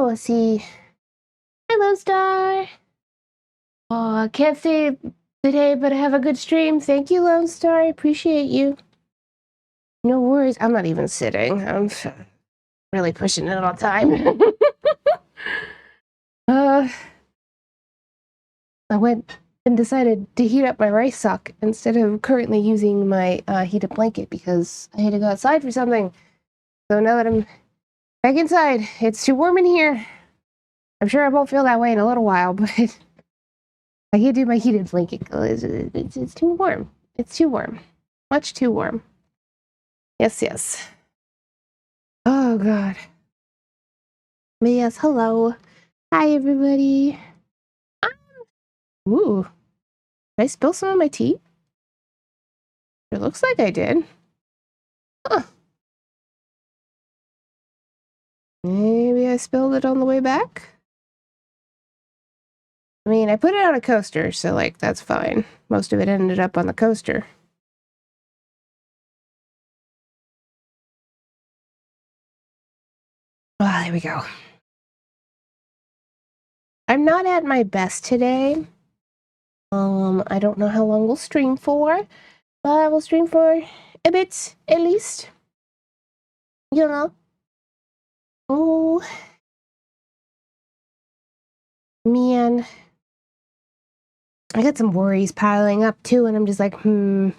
Oh, let's see. Hi, Lone Star. Oh, I can't say today, but have a good stream. Thank you, Lone Star. I appreciate you. No worries. I'm not even sitting. I'm really pushing it all the time. I went and decided to heat up my rice sock instead of currently using my heated blanket because I had to go outside for something. So now that I'm back inside, it's too warm in here. I'm sure I won't feel that way in a little while, but I can't do my heated blanket. It's too warm. It's too warm. Much too warm. Yes, yes. Oh, God. But yes, hello. Hi, everybody. Ooh. Did I spill some of my tea? It looks like I did. Huh. Maybe I spilled it on the way back? I mean, I put it on a coaster, so, like, that's fine. Most of it ended up on the coaster. Ah, there we go. I'm not at my best today. I don't know how long we'll stream for, but we'll stream for a bit, at least. You know? Oh, man. I got some worries piling up, too, and I'm just like, hmm.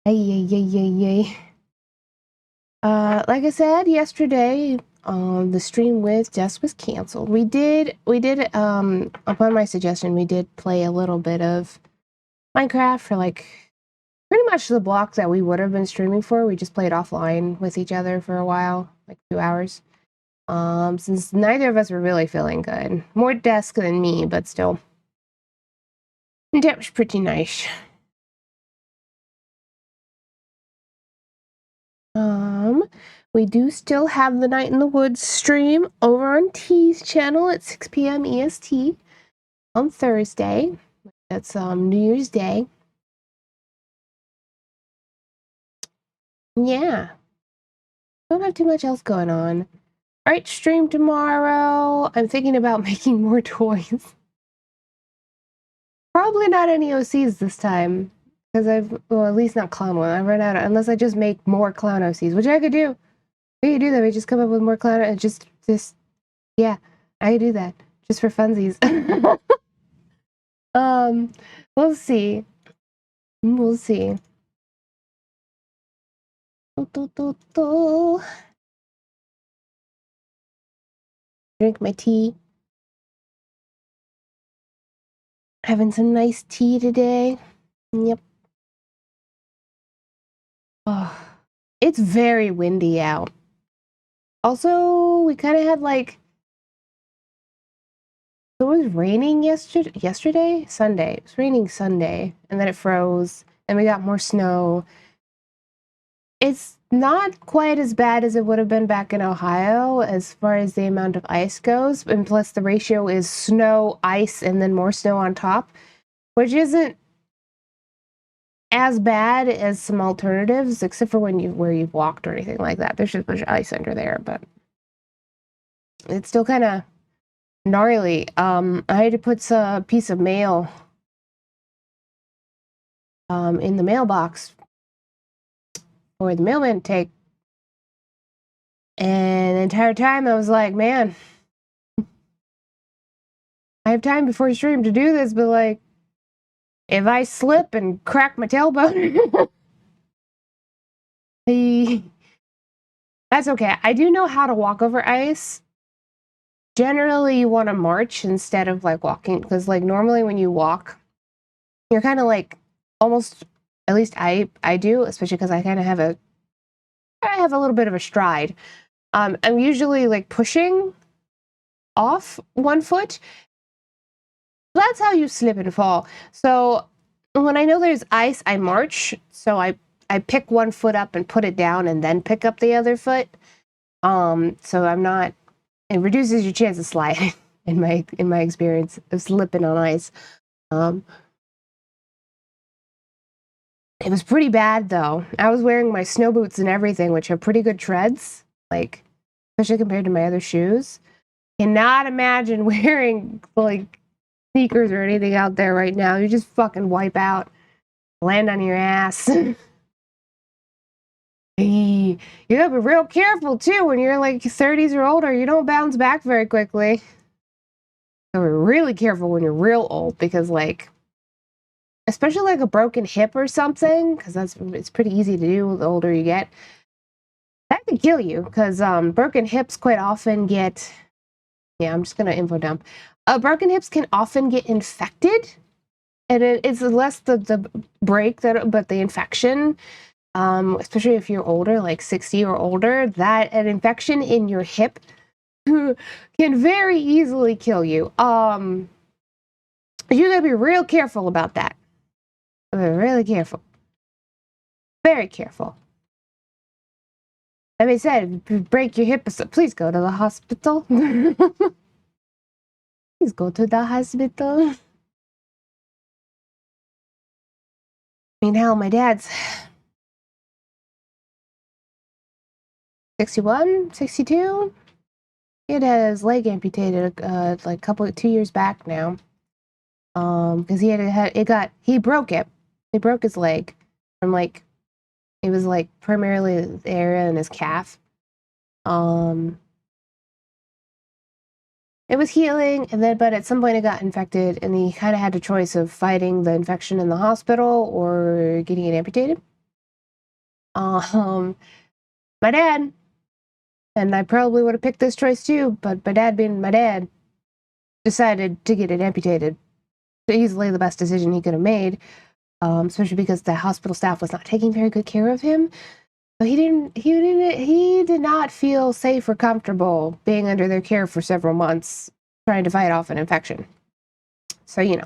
Ay. Like I said yesterday, the stream with Jess was canceled. We did, upon my suggestion, we did play a little bit of Minecraft for, like, pretty much the block that we would have been streaming for. We just played offline with each other for a while, like 2 hours. Since neither of us were really feeling good. More desk than me, but still. That was pretty nice. We do still have the Night in the Woods stream over on T's channel at 6 p.m. EST on Thursday. That's New Year's Day. Yeah. Don't have too much else going on. Alright, stream tomorrow. I'm thinking about making more toys. Probably not any OCs this time. Because well, at least not clown one. I've run out of, unless I just make more clown OCs, which I could do. We could do that. We just come up with more clown and just, yeah, I could do that. Just for funsies. We'll see. We'll see. Drink my tea. Having some nice tea today. Yep. Oh, it's very windy out. Also, we kind of had like, it was raining yesterday? Sunday. It was raining Sunday, and then it froze, and we got more snow. It's not quite as bad as it would have been back in Ohio as far as the amount of ice goes, and plus the ratio is snow, ice, and then more snow on top, which isn't as bad as some alternatives, except for where you've walked or anything like that. There's just a bunch of ice under there, but it's still kind of gnarly. I had to put a piece of mail in the mailbox for the mailman to take, and the entire time I was like, man, I have time before stream to do this, but like, if I slip and crack my tailbone, that's okay. I do know how to walk over ice. Generally, you want to march instead of like walking, because like normally when you walk, you're kind of like almost, at least I do, especially because I kind of have a little bit of a stride. I'm usually like pushing off one foot. That's how you slip and fall. So when I know there's ice, I march. So I pick one foot up and put it down and then pick up the other foot. So I'm not, it reduces your chance of sliding in my experience of slipping on ice. It was pretty bad though. I was wearing my snow boots and everything, which have pretty good treads, like especially compared to my other shoes. Cannot imagine wearing like sneakers or anything out there right now. You just fucking wipe out, land on your ass. You gotta be real careful too when you're like 30s or older. You don't bounce back very quickly. So be really careful when you're real old because like, especially like a broken hip or something, because it's pretty easy to do the older you get. That could kill you because broken hips quite often get. Yeah, I'm just gonna info dump. Broken hips can often get infected, and it's less the break but the infection. Especially if you're older, like 60 or older, that an infection in your hip can very easily kill you. You gotta be real careful about that. Really careful. Very careful. That being said, if you break your hip, please go to the hospital. Please go to the hospital. I mean, hell, my dad's 61, 62. He had his leg amputated like 2 years back now. Because he broke it. He broke his leg from like, it was like primarily the area in his calf. It was healing, and then but at some point it got infected, and he kind of had the choice of fighting the infection in the hospital or getting it amputated. My dad, and I probably would have picked this choice too, but my dad, being my dad, decided to get it amputated. Easily the best decision he could have made, especially because the hospital staff was not taking very good care of him. But he did not feel safe or comfortable being under their care for several months, trying to fight off an infection. So, yeah,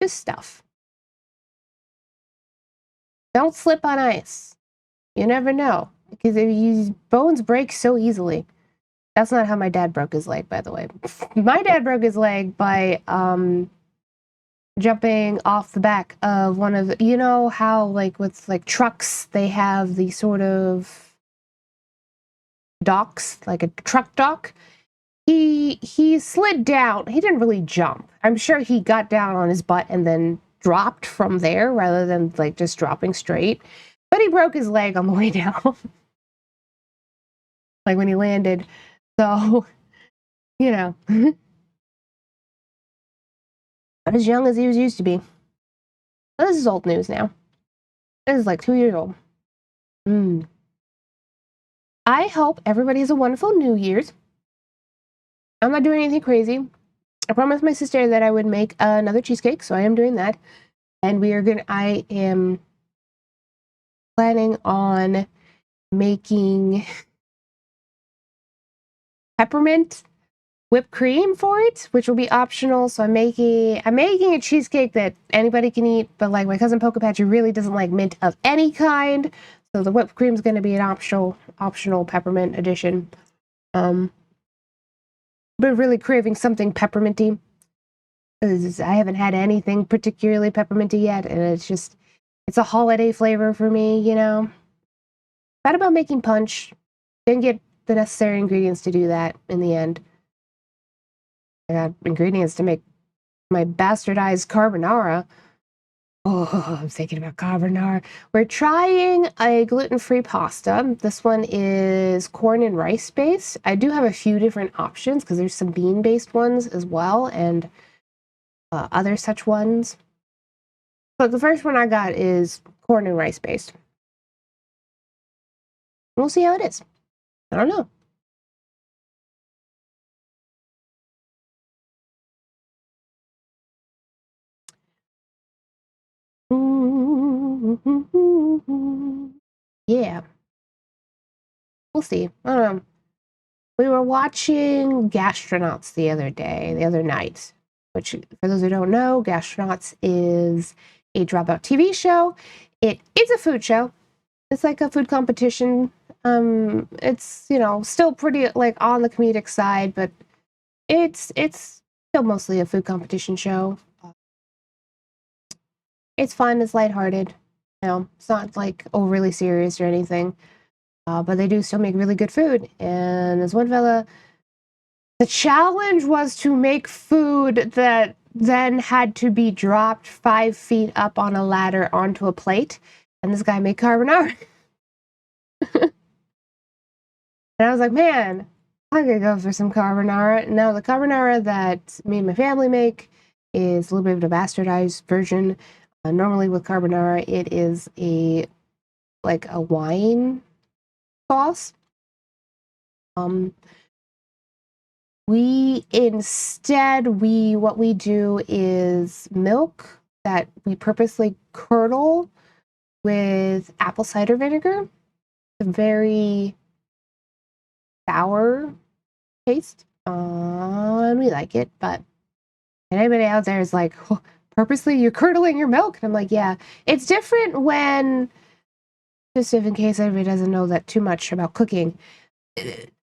just stuff. Don't slip on ice. You never know, because bones break so easily. That's not how my dad broke his leg, by the way. My dad broke his leg by jumping off the back of one of the, how like with like trucks they have the sort of docks, like a truck dock. He slid down. He didn't really jump. I'm sure he got down on his butt and then dropped from there rather than like just dropping straight. But he broke his leg on the way down. Like when he landed. So, not as young as he was used to be. But this is old news now. This is like 2 years old. I hope everybody has a wonderful New Year's. I'm not doing anything crazy. I promised my sister that I would make another cheesecake, so I am doing that. And I am planning on making peppermint whipped cream for it, which will be optional. So I'm making a cheesecake that anybody can eat, but like my cousin Pocapatchy really doesn't like mint of any kind. So the whipped cream is going to be an optional peppermint addition. Been really craving something pepperminty. I haven't had anything particularly pepperminty yet, and it's a holiday flavor for me, Thought about making punch. Didn't get the necessary ingredients to do that in the end. I got ingredients to make my bastardized carbonara. Oh, I'm thinking about carbonara. We're trying a gluten-free pasta. This one is corn and rice based. I do have a few different options because there's some bean-based ones as well and other such ones. But the first one I got is corn and rice based. We'll see how it is. I don't know. Yeah. We'll see. I don't know. We were watching Gastronauts the other night, which, for those who don't know, Gastronauts is a Dropout TV show. It is a food show. It's like a food competition. It's, still pretty, like, on the comedic side, but it's still mostly a food competition show. It's fun, it's lighthearted. It's not like overly serious or anything. But they do still make really good food. And there's one fella, the challenge was to make food that then had to be dropped 5 feet up on a ladder onto a plate. And this guy made carbonara. And I was like, man, I could go for some carbonara. Now, the carbonara that me and my family make is a little bit of a bastardized version. Normally with carbonara, it is like a wine sauce. What we do is milk that we purposely curdle with apple cider vinegar. It's a very sour taste, and we like it. But anybody out there is like, oh, purposely you're curdling your milk, and I'm like, yeah, it's different when, just if in case everybody doesn't know that too much about cooking.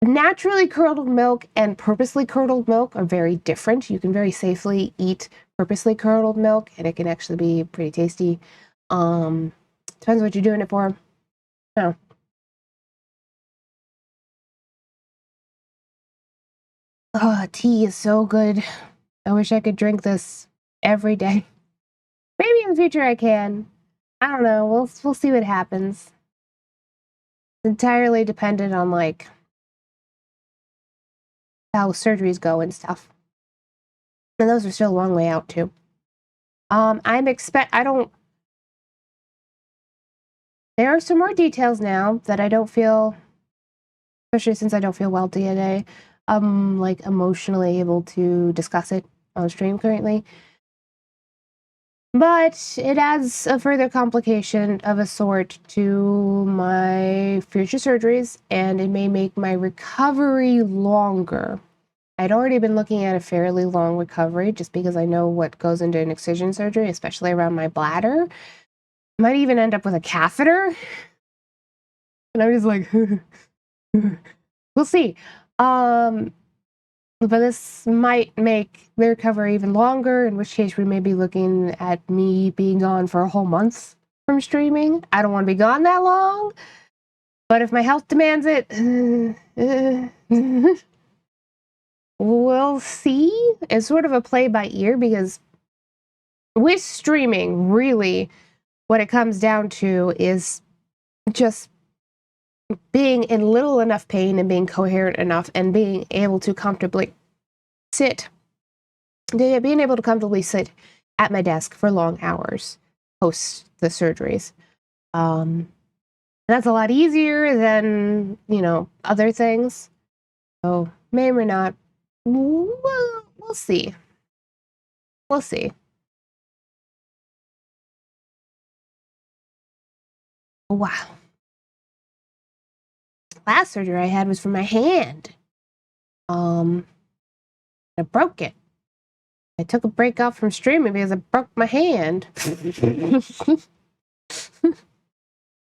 Naturally curdled milk and purposely curdled milk are very different. You can very safely eat purposely curdled milk, and it can actually be pretty tasty. Depends what you're doing it for. No. Oh, tea is so good. I wish I could drink this every day. Maybe in the future I can. I don't know. We'll see what happens. It's entirely dependent on like how surgeries go and stuff. And those are still a long way out too. There are some more details now that I don't feel, especially since I don't feel well today, like emotionally able to discuss it on stream currently. But it adds a further complication of a sort to my future surgeries, and it may make my recovery longer. I'd already been looking at a fairly long recovery just because I know what goes into an excision surgery, especially around my bladder. Might even end up with a catheter. And I'm just like, we'll see. But this might make the recovery even longer, in which case we may be looking at me being gone for a whole month from streaming. I don't want to be gone that long, but if my health demands it, we'll see. It's sort of a play by ear, because with streaming, really, what it comes down to is just being in little enough pain and being coherent enough and being able to comfortably sit at my desk for long hours post the surgeries. That's a lot easier than, other things. So may or not. We'll see. We'll see. Wow. Last surgery I had was for my hand. I broke it. I took a break off from streaming because I broke my hand.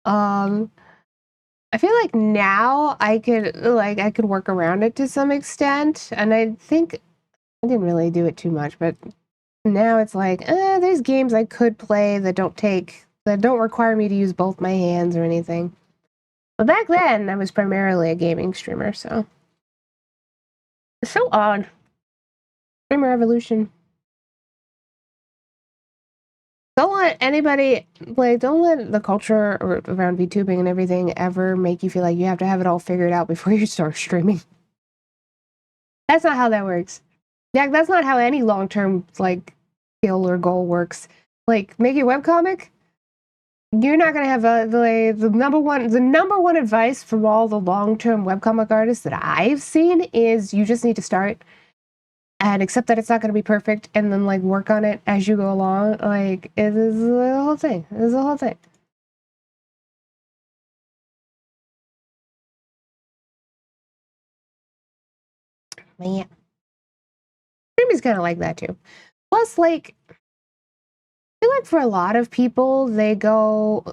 I feel like now I could work around it to some extent, and I think I didn't really do it too much, but now it's like, there's games I could play that don't require me to use both my hands or anything. But back then, I was primarily a gaming streamer, so it's so odd. Streamer evolution. Don't let the culture around VTubing and everything ever make you feel like you have to have it all figured out before you start streaming. That's not how that works. Yeah, that's not how any long-term skill or goal works. Like making a webcomic, you're not gonna have the number one advice from all the long-term webcomic artists that I've seen is you just need to start and accept that it's not gonna be perfect, and then work on it as you go along. It is the whole thing. It is the whole thing. But yeah, streaming's kind of like that too. Plus, I feel like for a lot of people, they go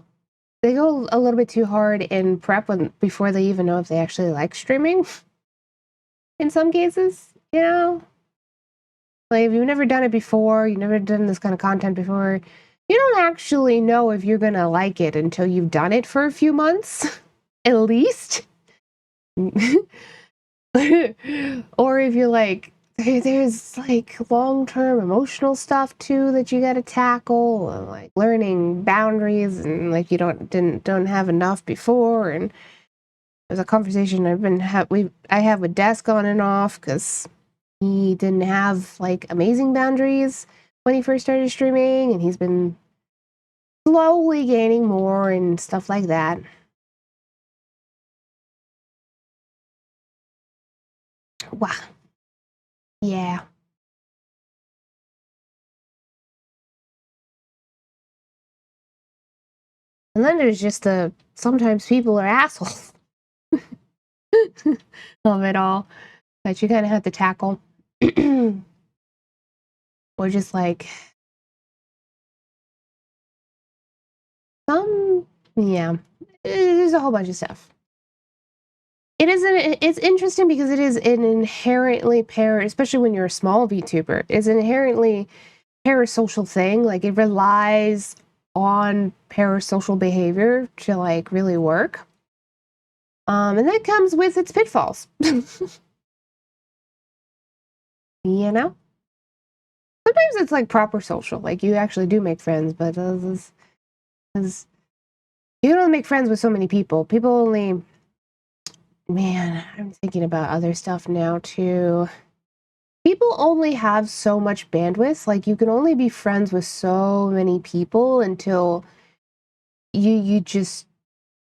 a little bit too hard in prep before they even know if they actually like streaming. In some cases, if you've never done it before, you've never done this kind of content before, you don't actually know if you're gonna like it until you've done it for a few months, at least. Or if you're like, there's like long-term emotional stuff too that you got to tackle, and like learning boundaries, and like you don't have enough before. And there's a conversation I have with Desk on and off because he didn't have like amazing boundaries when he first started streaming, and he's been slowly gaining more and stuff like that. Wow. Yeah. And then there's just sometimes people are assholes of it all that you kind of have to tackle. Or just like yeah, there's a whole bunch of stuff. It's interesting because it is an inherently especially when you're a small VTuber, it's an inherently parasocial thing. Like it relies on parasocial behavior to like really work. And that comes with its pitfalls. You know? Sometimes it's like proper social, like you actually do make friends, but you don't make friends with so many people. People only, man, I'm thinking about other stuff now too. People only have so much bandwidth. Like you can only be friends with so many people until you just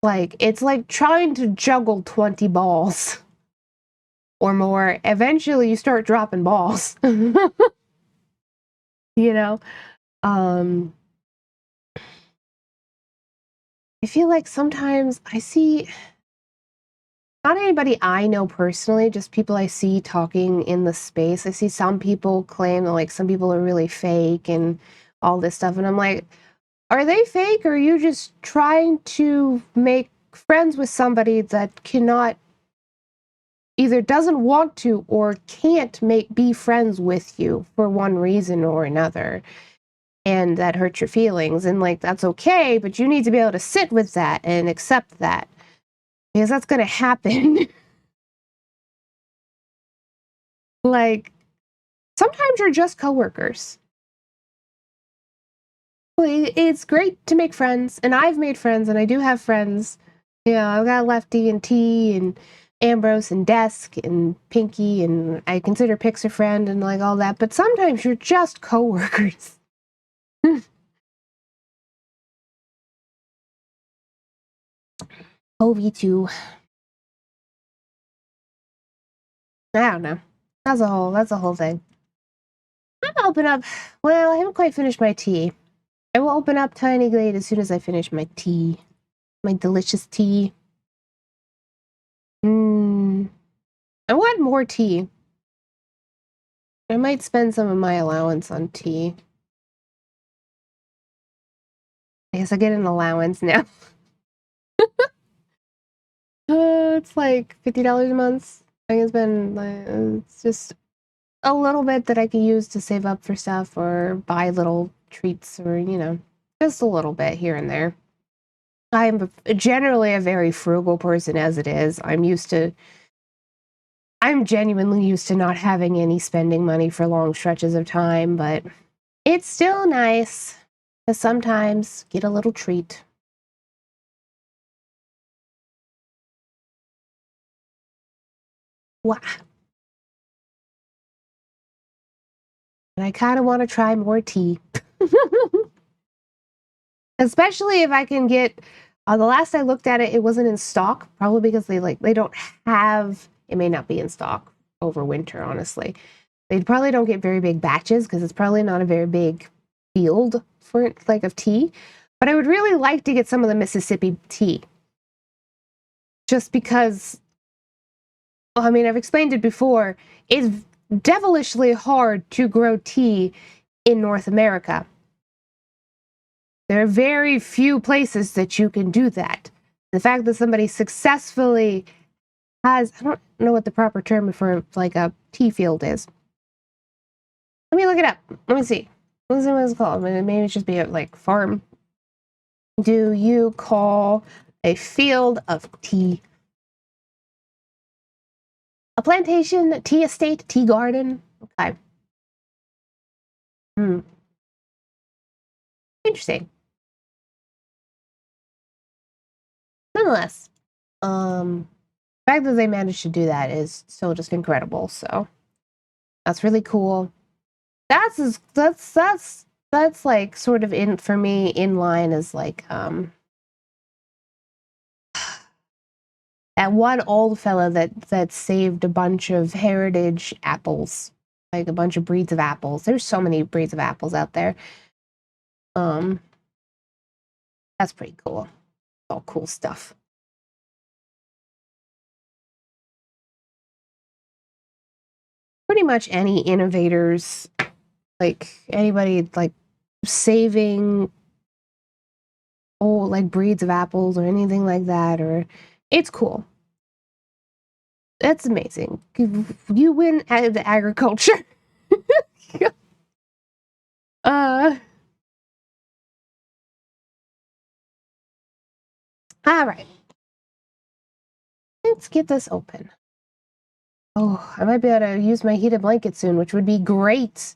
like, it's like trying to juggle 20 balls or more. Eventually you start dropping balls. You know? Um I feel like sometimes I see not anybody I know personally, just people I see talking in the space. I see some people claim that like some people are really fake and all this stuff. And I'm like, are they fake, or are you just trying to make friends with somebody that cannot either doesn't want to or can't be friends with you for one reason or another? And that hurts your feelings. And like that's okay, but you need to be able to sit with that and accept that. Because that's gonna happen. Like sometimes you're just coworkers. Well, it's great to make friends, and I've made friends, and I do have friends. Yeah, I've got Lefty and T and Ambrose and Desk and Pinky, and I consider Pix a friend and like all that. But sometimes you're just coworkers. OV2. I don't know. That's a whole thing. I'm gonna open up. Well, I haven't quite finished my tea. I will open up Tiny Glade as soon as I finish my tea. My delicious tea. Mmm. I want more tea. I might spend some of my allowance on tea. I guess I get an allowance now. It's like $50 a month. I can spend, it's just a little bit that I can use to save up for stuff or buy little treats or, just a little bit here and there. I'm generally a very frugal person as it is. I'm genuinely used to not having any spending money for long stretches of time, but it's still nice to sometimes get a little treat. Wow. And I kind of want to try more tea. Especially if I can get the last I looked at it, it wasn't in stock, probably because they don't have it may not be in stock over winter, honestly. They probably don't get very big batches because it's probably not a very big field for like of tea. But I would really like to get some of the Mississippi tea. Just because, well, I mean, I've explained it before, it's devilishly hard to grow tea in North America. There are very few places that you can do that. The fact that somebody successfully I don't know what the proper term for like a tea field is. Let me look it up. Let me see. Let's see what it's called. Maybe it should be a like farm. Do you call a field of tea a plantation, tea estate, tea garden? Okay. Interesting. Nonetheless, the fact that they managed to do that is still just incredible. So that's really cool. That's like sort of in for me in line as like that one old fella that saved a bunch of heritage apples, like a bunch of breeds of apples. There's so many breeds of apples out there. That's pretty cool. All cool stuff. Pretty much any innovators, like anybody like saving old like breeds of apples or anything like that, or it's cool. That's amazing. You win at the agriculture. All right. Let's get this open. Oh, I might be able to use my heated blanket soon, which would be great.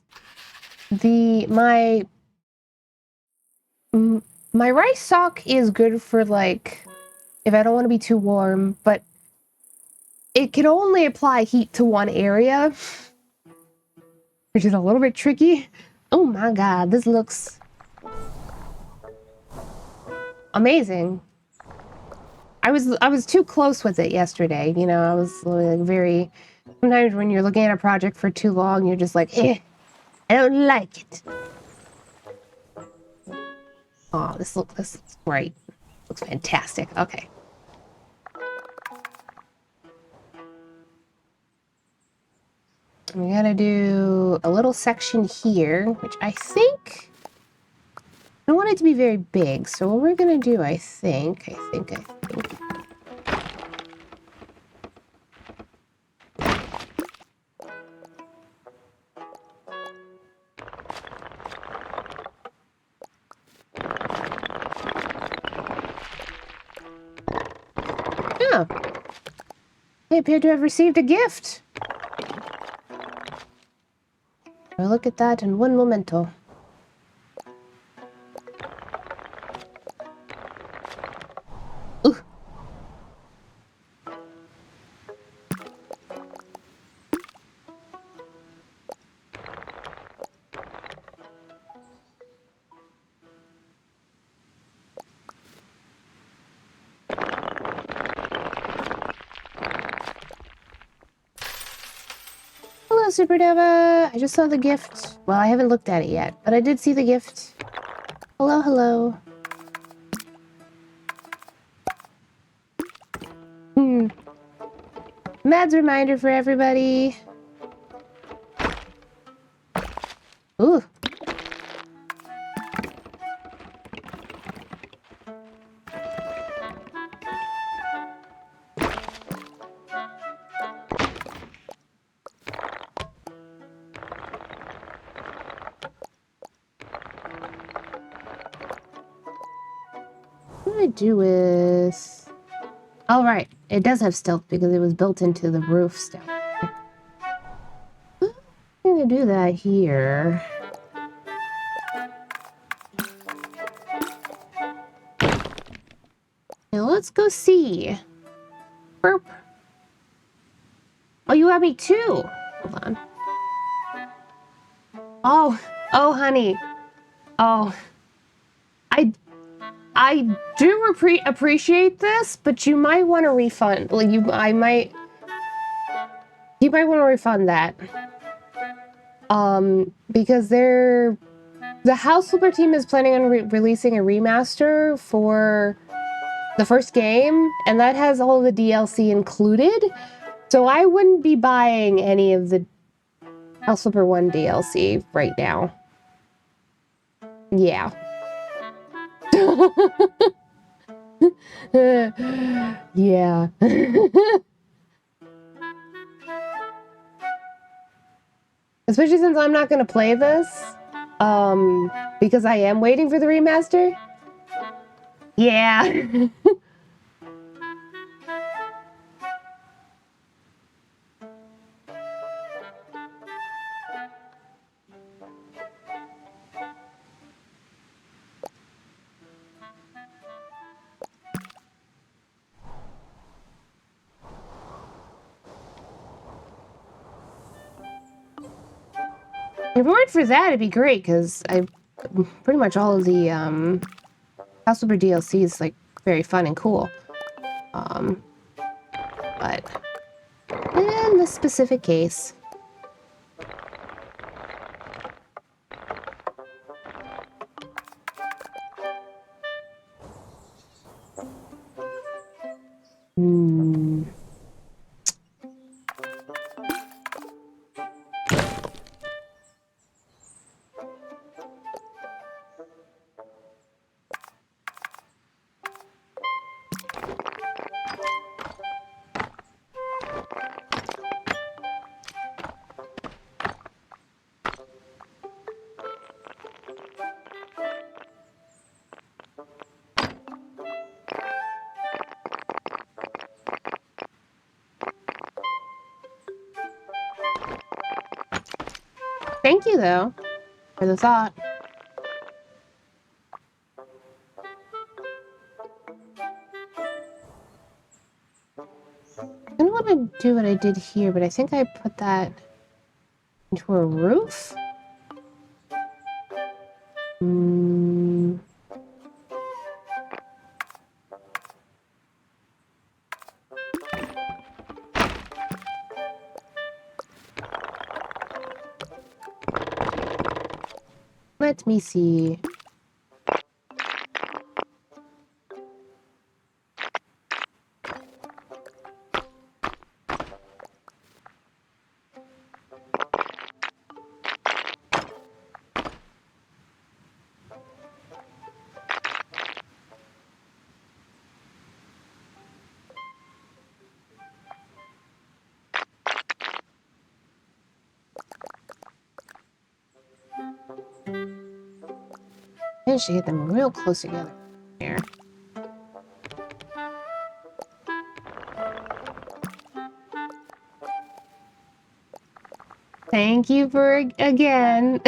My rice sock is good for like if I don't want to be too warm, but it can only apply heat to one area, which is a little bit tricky. Oh my god, this looks amazing. I was too close with it yesterday. You know, I was like very. Sometimes when you're looking at a project for too long, you're just like, I don't like it. Oh, this looks great. Looks fantastic. Okay. We gotta do a little section here, which I think I don't want it to be very big. So what we're gonna do, I think. Oh, they appear to have received a gift. I'll look at that in one momento. Ooh. Hello, Supernova. I just saw the gift. Well, I haven't looked at it yet, but I did see the gift. Hello, hello. Mad's reminder for everybody. Ooh. What do I do with... Oh, right. It does have stealth because it was built into the roof stealth. I'm gonna do that here. Now let's go see. Burp. Oh, you have me too. Hold on. Oh, honey. Oh. I do appreciate this, but you might want to refund. Like you might want to refund that. Because the House Flipper team is planning on releasing a remaster for the first game, and that has all the DLC included. So I wouldn't be buying any of the House Flipper 1 DLC right now. Yeah. Yeah. Especially since I'm not going to play this. Because I am waiting for the remaster. Yeah. If it weren't for that, it'd be great, because I pretty much all of the House Flipper DLC is like very fun and cool. But in this specific case, hmm. Thank you though for the thought. I don't want to do what I did here, but I think I put that into a roof. Hmm. Let me see. I should get them real close together here. Thank you for again.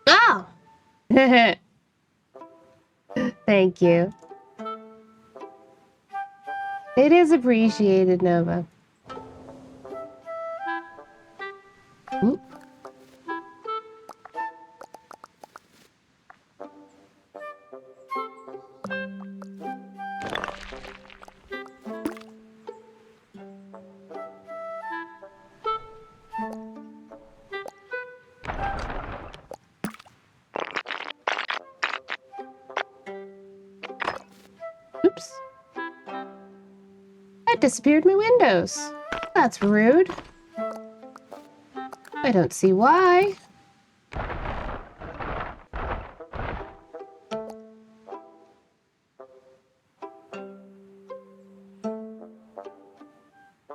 Oh. Thank you. It is appreciated, Nova. Oop. Oops. That disappeared my windows. That's rude. I don't see why.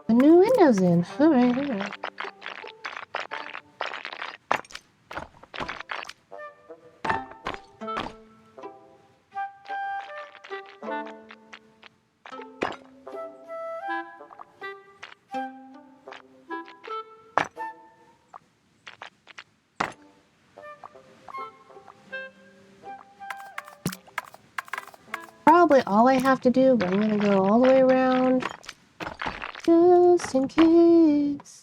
The new window's in. Alright, alright. Probably all I have to do, but I'm gonna go all the way around. Just in case.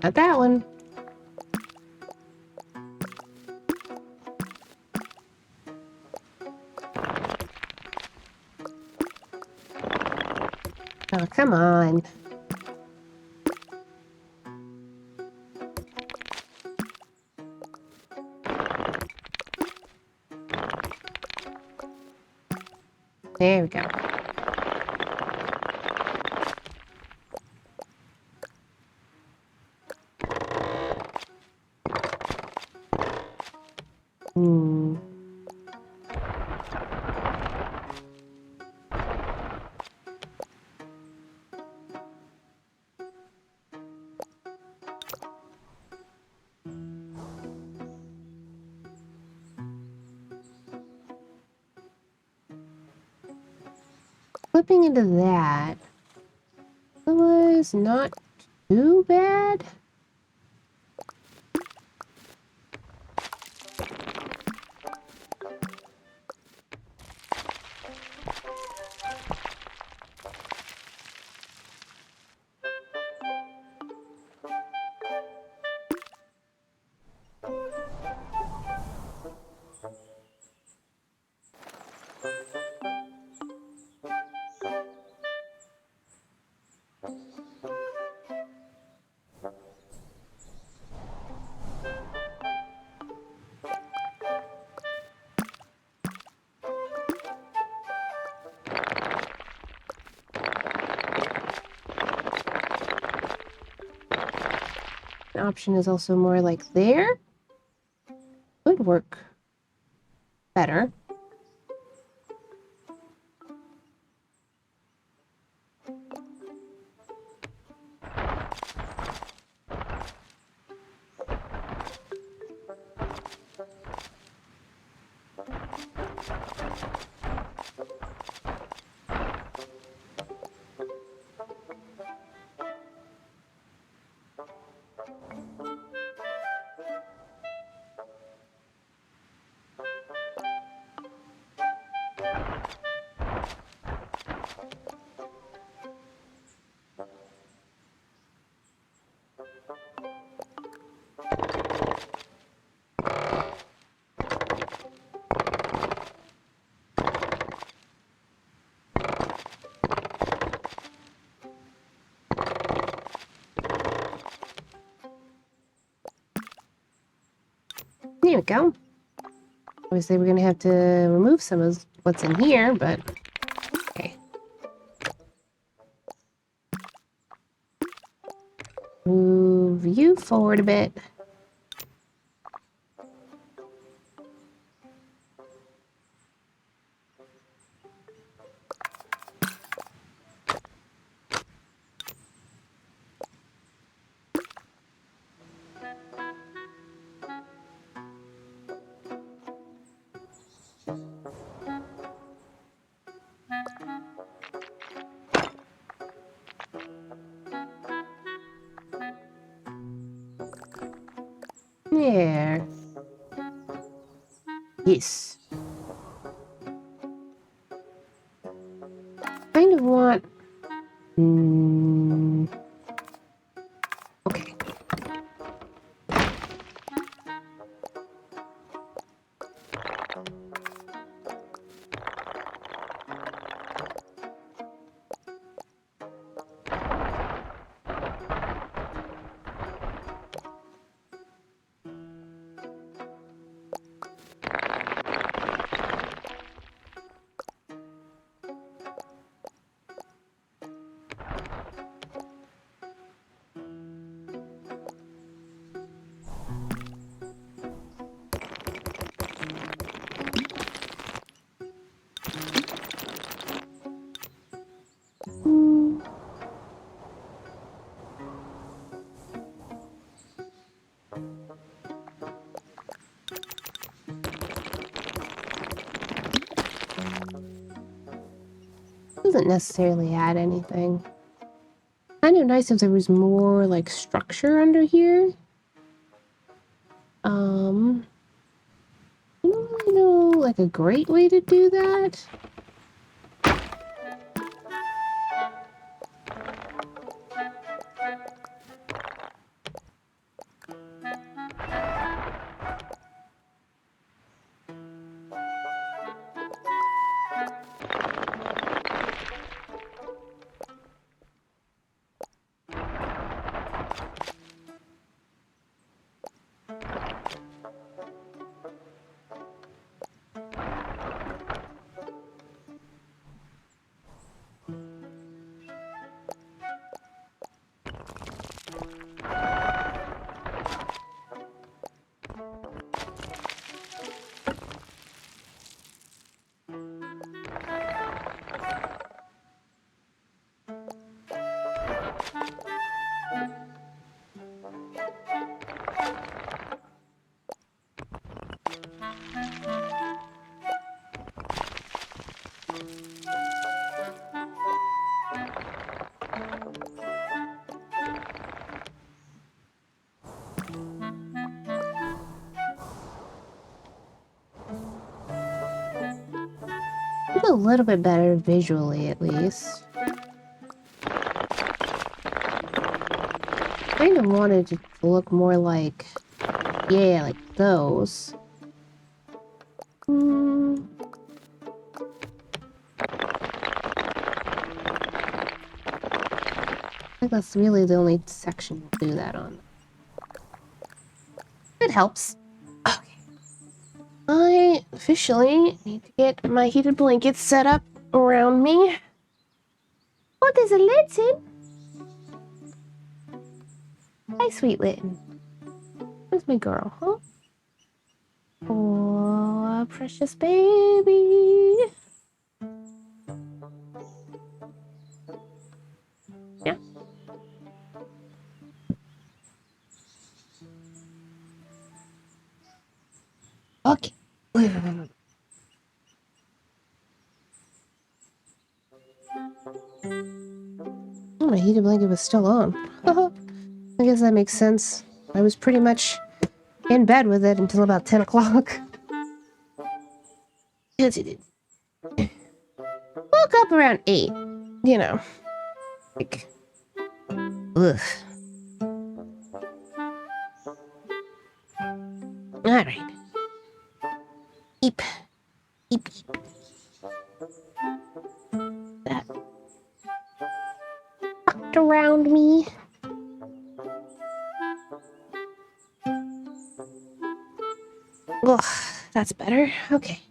Not that one. Oh, come on. There we go. Hmm. Flipping into that was not too bad. An option is also more like there. Would work better. There we go. Obviously, we're going to have to remove some of what's in here, but okay. Move you forward a bit. There. Yes. Kind of want... okay. Doesn't necessarily add anything. Kind of nice if there was more like structure under here. I don't really know like a great way to do that. It's a little bit better visually, at least. Kind of wanted it to look more like, yeah, like those. I think that's really the only section to do that on. It helps. Okay. I officially need to get my heated blankets set up around me. Oh, there's a Litten. Hi, sweet Litten. Where's my girl, huh? Oh, precious baby. Yeah. Okay. Oh, my heated blanket was still on. I guess that makes sense. I was pretty much in bed with it until about 10 o'clock. Yes, it did. Woke up around 8. You know. Like, ugh. Alright. Eep. Eep. That tucked around me. Ugh, that's better. Okay.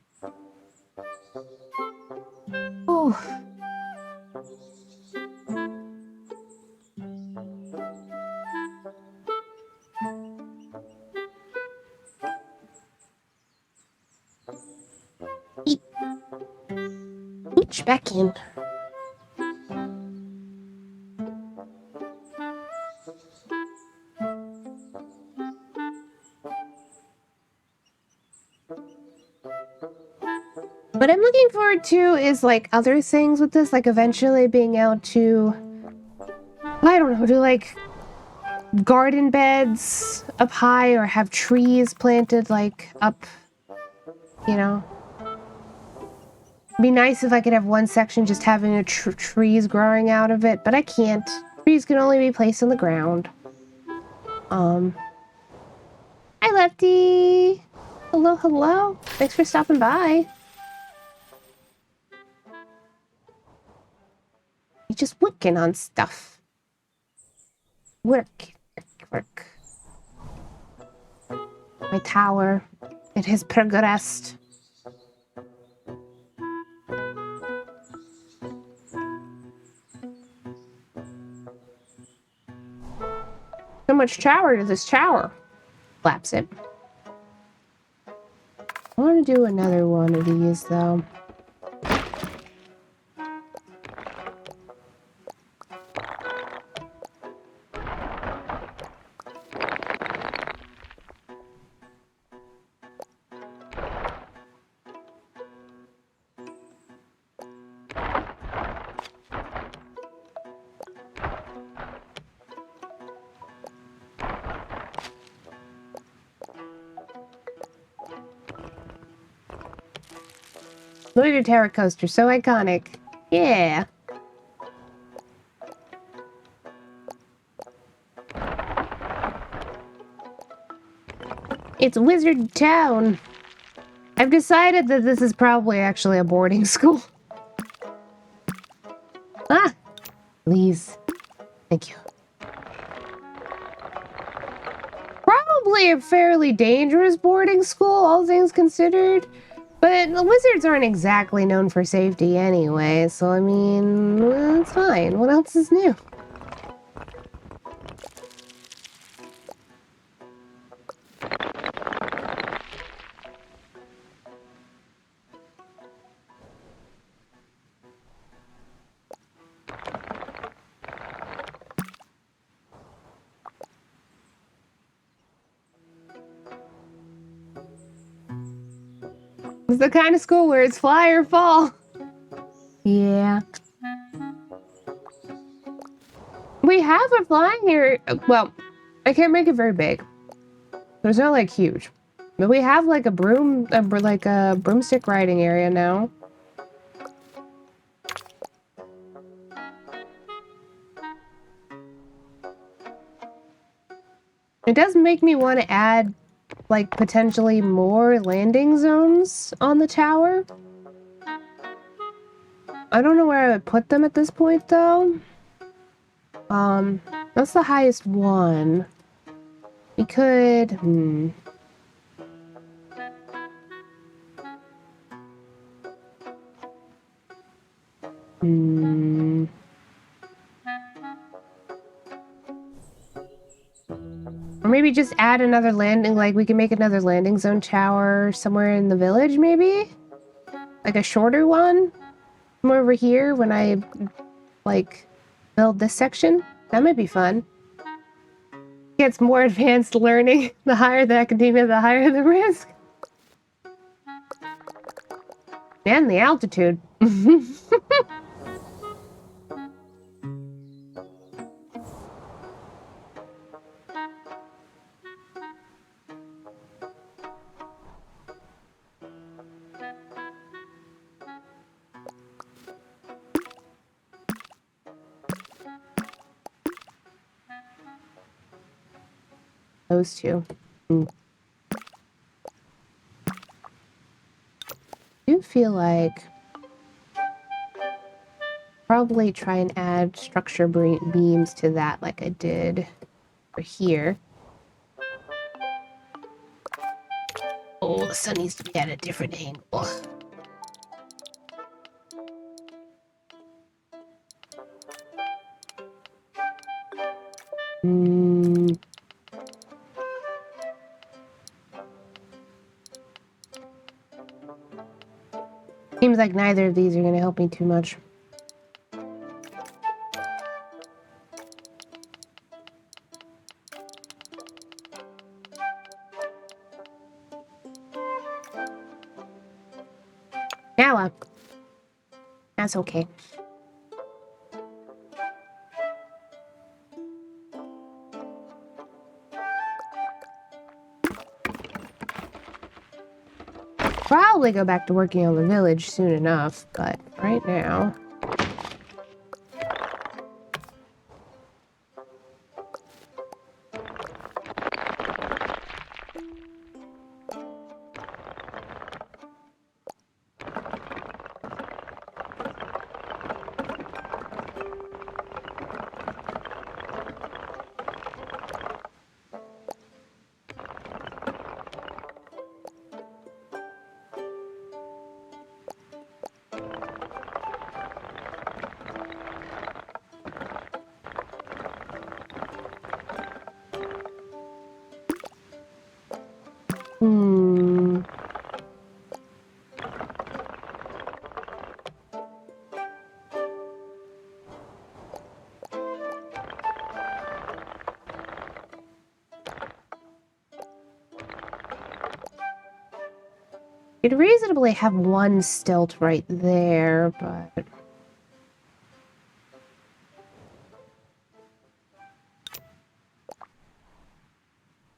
Oh. Eep. Reach back in. What I'm looking forward to is like other things with this, like eventually being able to, I don't know, do like garden beds up high or have trees planted like up, you know. It'd be nice if I could have one section just having a trees growing out of it, but I can't. Trees can only be placed on the ground. Hi Lefty! Hello, hello. Thanks for stopping by. You're just working on stuff. Work. Work. My tower. It has progressed. So much tower to this tower. Flaps it. I want to do another one of these though. Look at Terra Coaster, so iconic. Yeah. It's Wizard Town. I've decided that this is probably actually a boarding school. Ah! Please. Thank you. Probably a fairly dangerous boarding school, all things considered. But the wizards aren't exactly known for safety anyway, so I mean, it's fine. What else is new? It's the kind of school where it's fly or fall. Yeah. We have a flying area. Well, I can't make it very big. So it's not like huge. But we have like a broomstick riding area now. It does make me want to add, like, potentially more landing zones on the tower. I don't know where I would put them at this point, though. That's the highest one. We could... Or maybe just add another landing, like we can make another landing zone tower somewhere in the village, maybe? Like a shorter one? Somewhere over here when I, like, build this section? That might be fun. Gets more advanced learning. The higher the academia, the higher the risk. And the altitude. Those two. I do feel like probably try and add structure beams to that like I did for here. Oh, the sun needs to be at a different angle. Seems like neither of these are going to help me too much. Yeah, well, that's okay. Probably go back to working on the village soon enough, but right now... You'd reasonably have one stilt right there, but...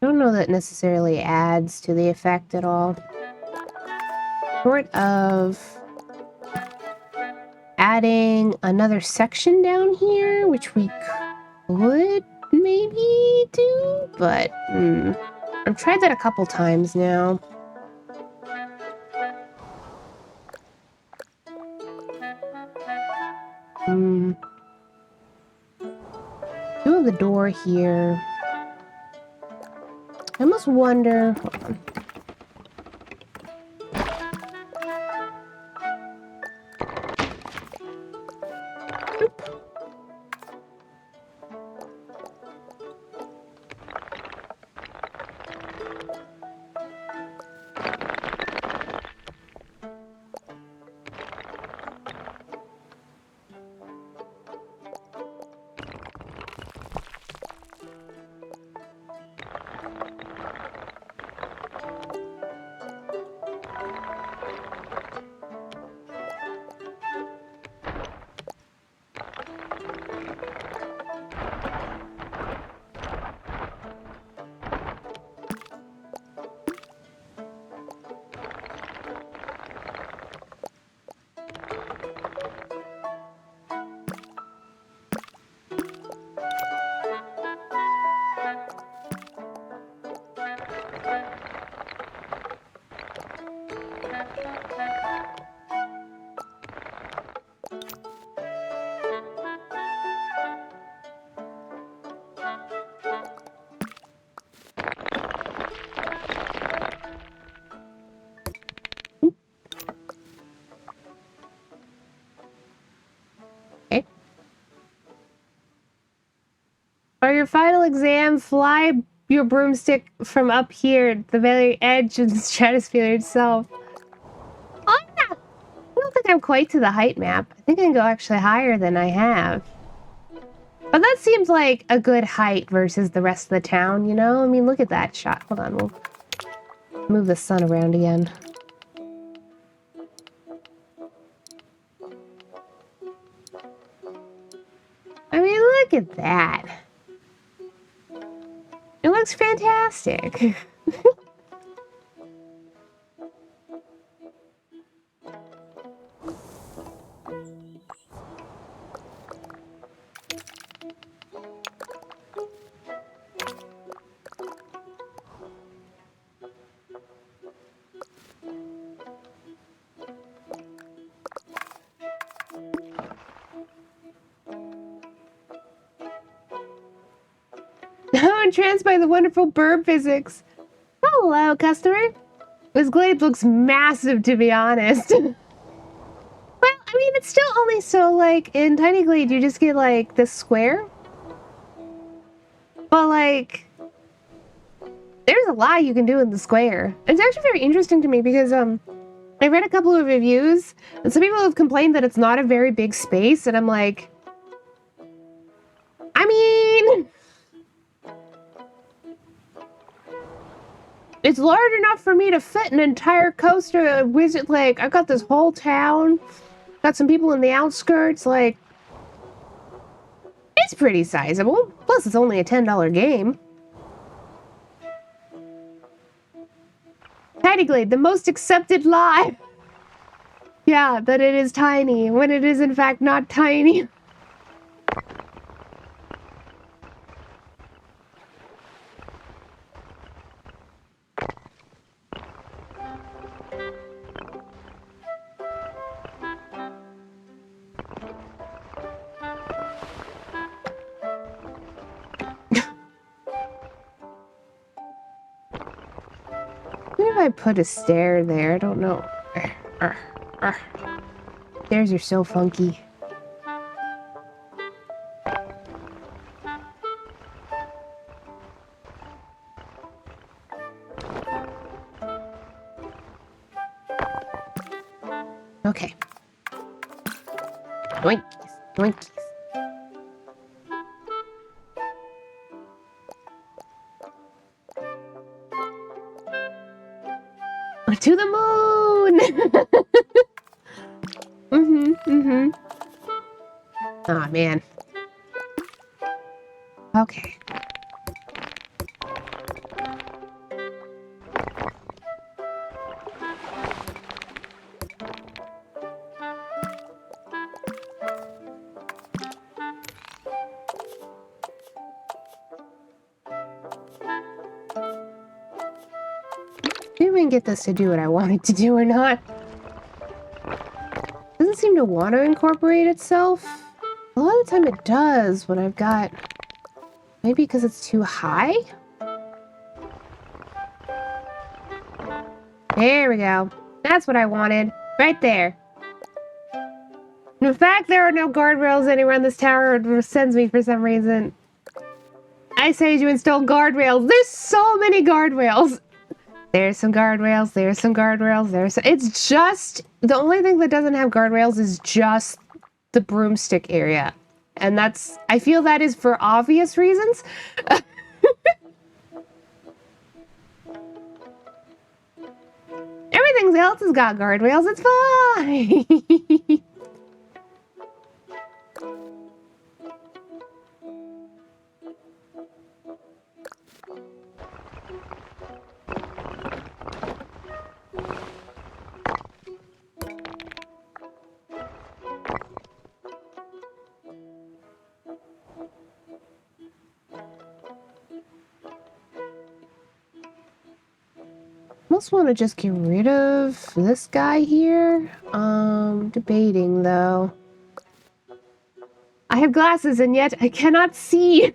I don't know that necessarily adds to the effect at all. Short of adding another section down here, which we could maybe do, but I've tried that a couple times now. Do the door here. I almost wonder... Hold on. your final exam, fly your broomstick from up here, the very edge of the stratosphere itself. Oh, yeah. I don't think I'm quite to the height map. I think I can go actually higher than I have. But that seems like a good height versus the rest of the town, you know? I mean, look at that shot. Hold on, we'll move the sun around again. I mean, look at that. It looks fantastic. I'm entranced by the wonderful bird physics. Hello, customer. This glade looks massive, to be honest. Well, I mean, it's still only so, like, in Tiny Glade, you just get, like, this square. But, like, there's a lot you can do in the square. It's actually very interesting to me because, I read a couple of reviews, and some people have complained that it's not a very big space, and I'm like, I mean, it's large enough for me to fit an entire coaster visit. Like, I've got this whole town, got some people in the outskirts, like, it's pretty sizable. Plus, it's only a $10 game. Tiny Glade, the most accepted lie. Yeah, that it is tiny, when it is in fact not tiny. What if I put a stair there? I don't know. Stairs are so funky. Okay. Doinkies. Doinkies. To the moon! Aw, man. Okay. Maybe we can get this to do what I want it to do or not. Doesn't seem to want to incorporate itself. A lot of the time it does when I've got... Maybe because it's too high? There we go. That's what I wanted. Right there. In fact, there are no guardrails anywhere in this tower. It sends me for some reason. I say to install guardrails. There's so many guardrails. There's some guardrails. There's some guardrails. It's just... The only thing that doesn't have guardrails is just the broomstick area. And that's... I feel that is for obvious reasons. Everything else has got guardrails. It's fine. Almost want to just get rid of this guy here. Debating though. I have glasses and yet I cannot see.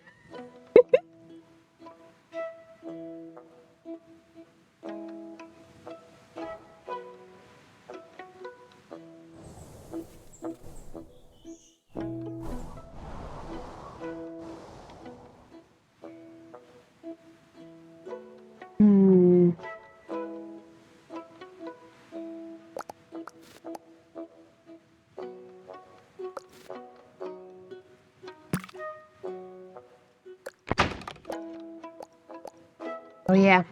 yeah.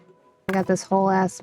I got this whole ass...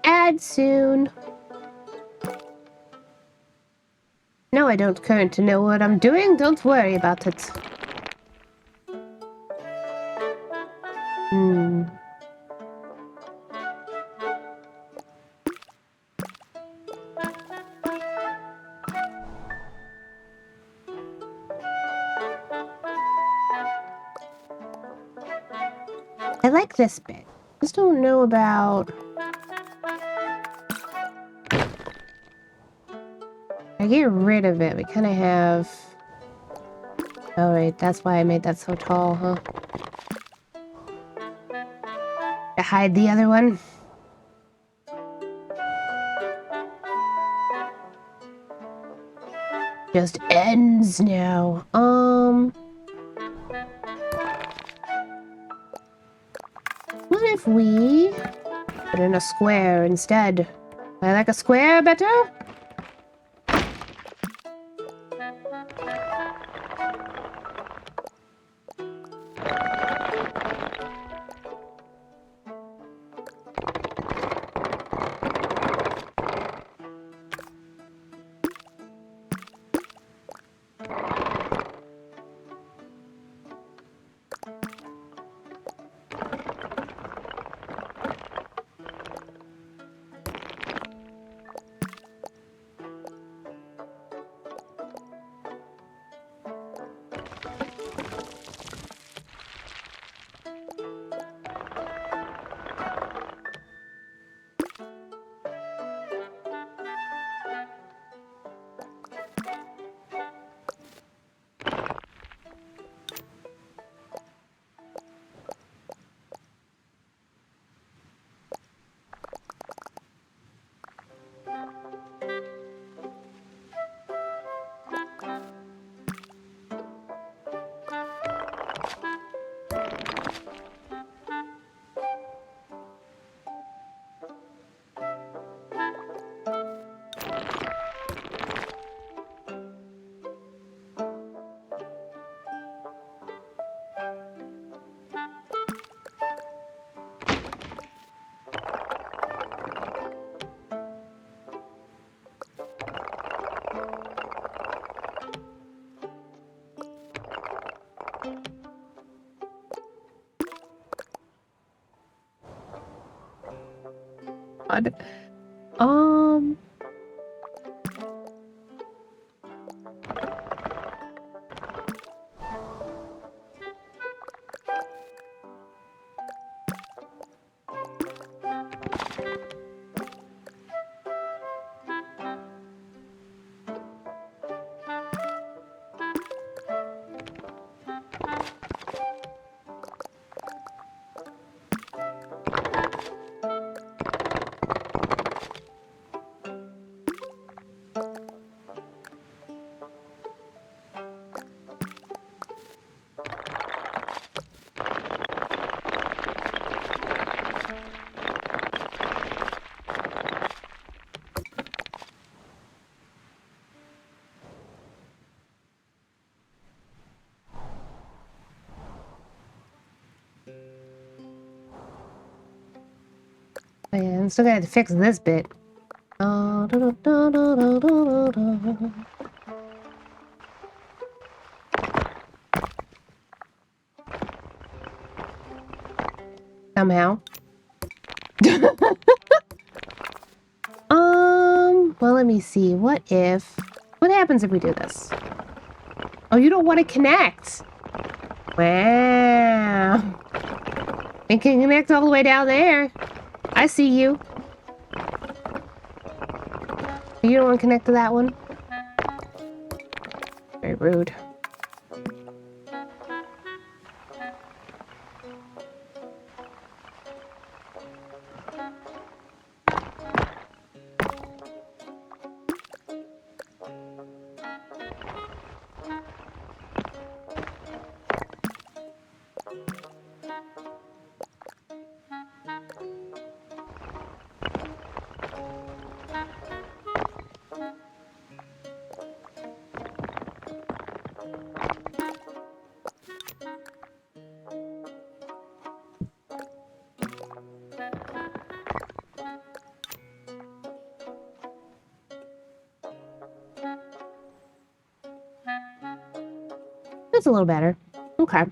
Add soon. No, I don't currently know what I'm doing. Don't worry about it. I like this bit. Just don't know about... I get rid of it. We kind of have... Oh, right. That's why I made that so tall, huh? To hide the other one. Just ends now. What if we put in a square instead? I like a square better? God. I'm still gonna have to fix this bit. Somehow. Well, let me see. What happens if we do this? Oh, you don't want to connect. Wow. It can connect all the way down there. I see you. You don't want to connect to that one? Very rude. That's a little better. Okay.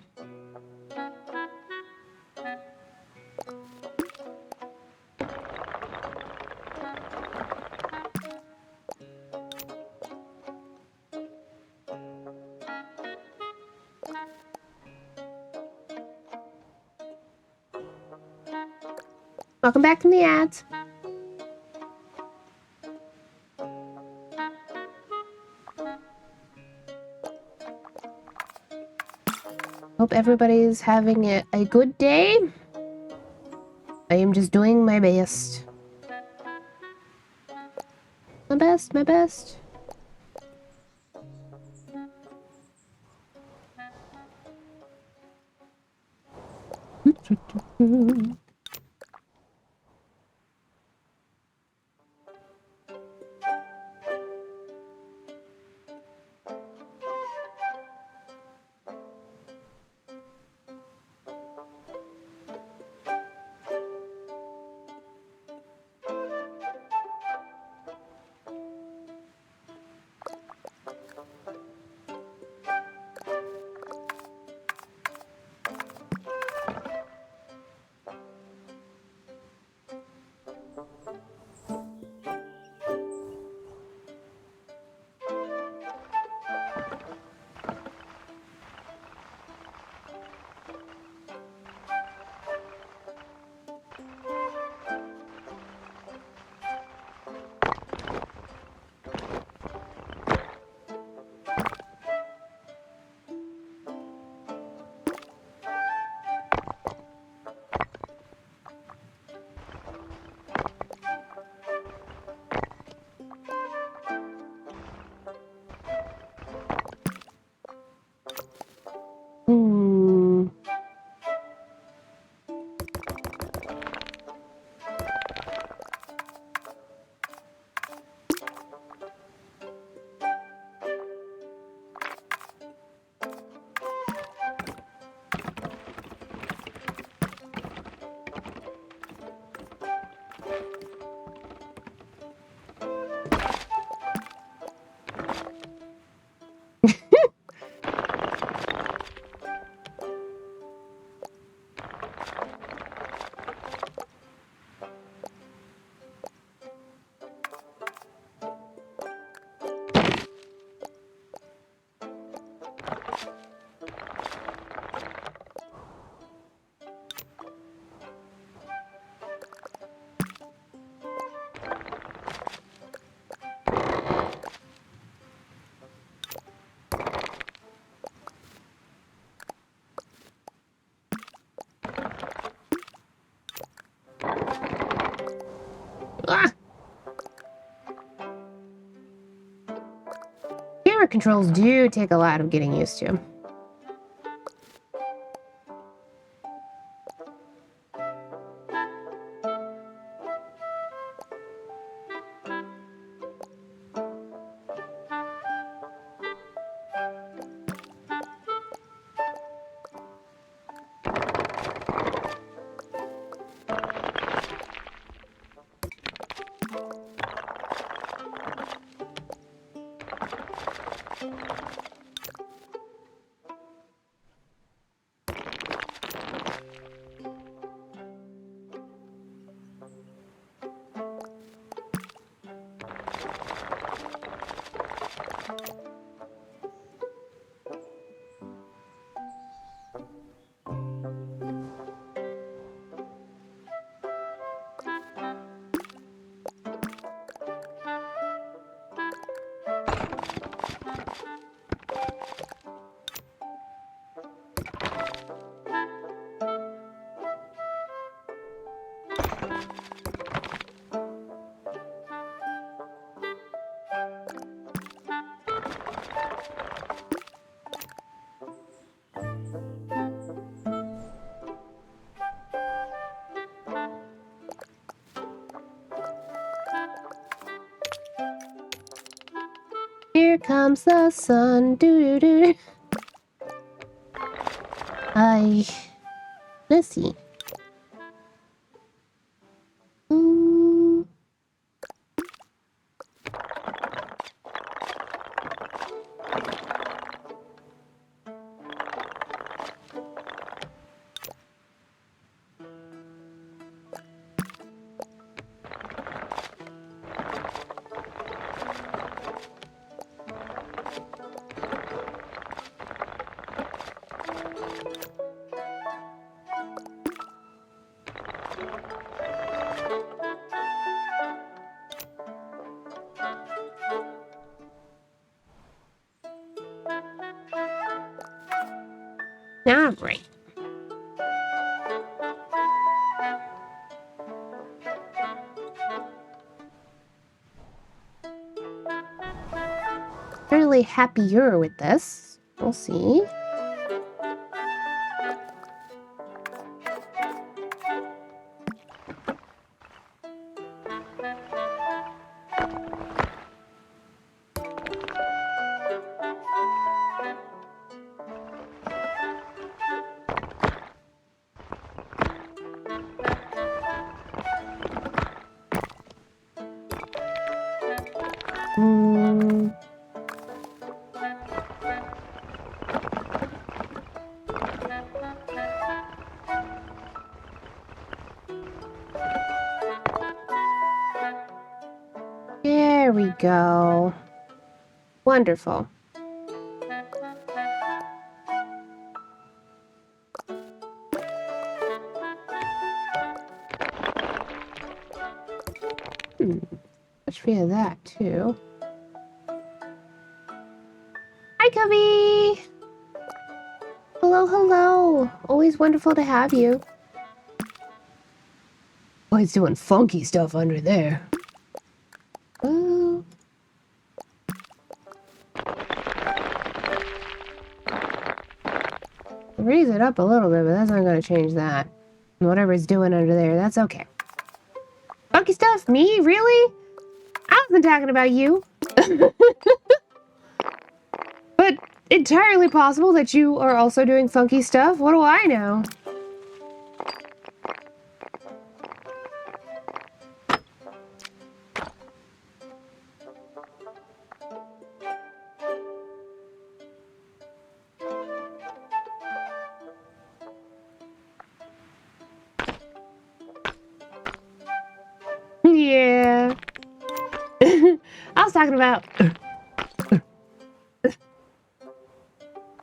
Welcome back from the ads. Hope everybody's having a good day. I am just doing my best. My best, my best. Ah! Camera controls do take a lot of getting used to. comes the sun. Doo doo doo. Let's see. All right. Fairly happier with this. We'll see. There we go. Wonderful. Much via that too. Hi, Cubby! Hello, hello. Always wonderful to have you. Oh, he's doing funky stuff under there. Oh. Raise it up a little bit, but that's not going to change that. Whatever it's doing under there, that's okay. Funky stuff? Me? Really? I wasn't talking about you. But entirely possible that you are also doing funky stuff. What do I know? Yeah. I was talking about...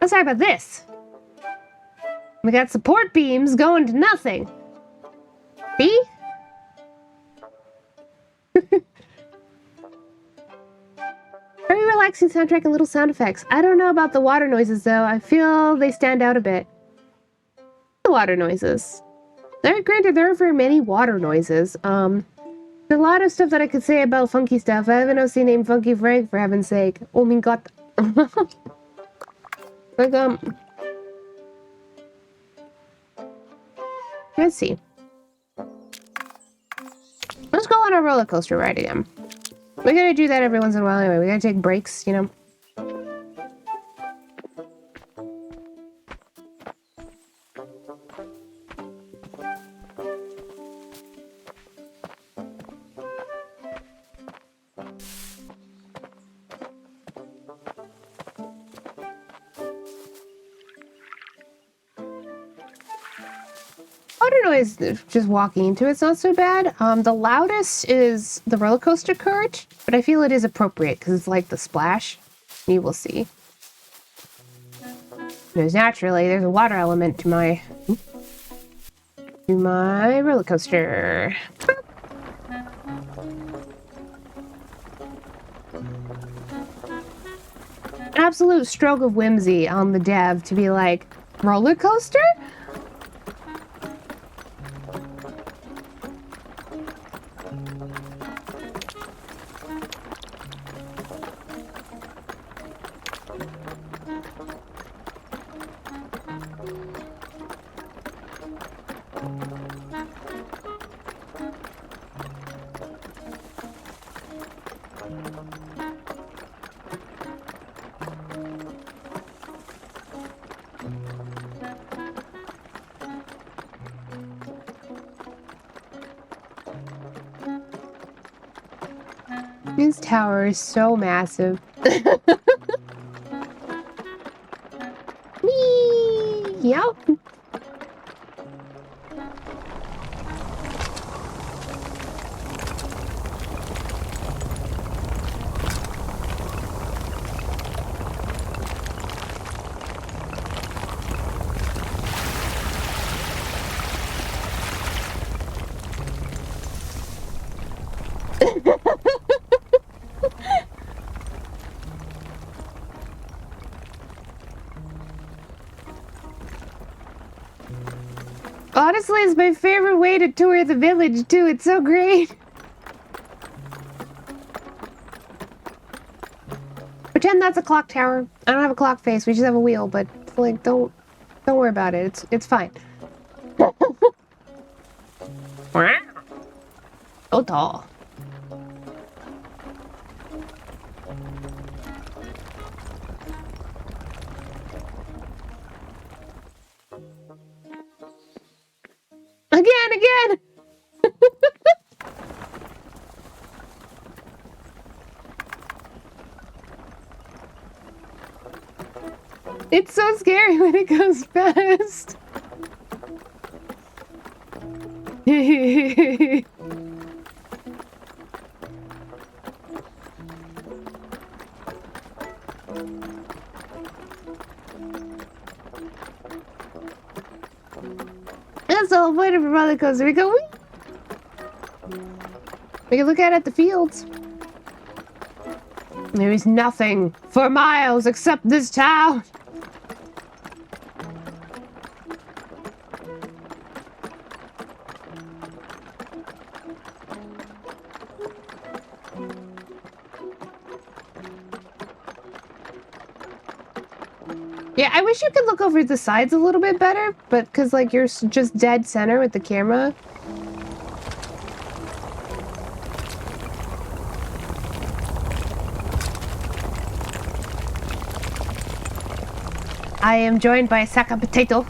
Let's talk about this. We got support beams going to nothing. See? Very relaxing soundtrack and little sound effects. I don't know about the water noises, though. I feel they stand out a bit. The water noises. Granted, there are very many water noises. There's a lot of stuff that I could say about funky stuff. I have an OC named Funky Frank, for heaven's sake. Oh my god. Like, let's see. Let's go on a roller coaster ride again. We gotta do that every once in a while anyway. We gotta take breaks, you know? Water noise, just walking into it's not so bad. The loudest is the roller coaster cart, but I feel it is appropriate because it's like the splash. You will see. There's there's a water element to my roller coaster. An absolute stroke of whimsy on the dev to be like, roller coaster? This tower is so massive. Whee! Yep. Honestly, it's my favorite way to tour the village, too. It's so great. Pretend that's a clock tower. I don't have a clock face. We just have a wheel, but like, don't worry about it. It's fine. So tall. Again. It's so scary when it goes fast. That's the whole point of a roller coaster. We go, whee! We can look out at the fields. There is nothing for miles except this town. Yeah, I wish you could look over the sides a little bit better, but because, like, you're just dead center with the camera. I am joined by a sack of potato.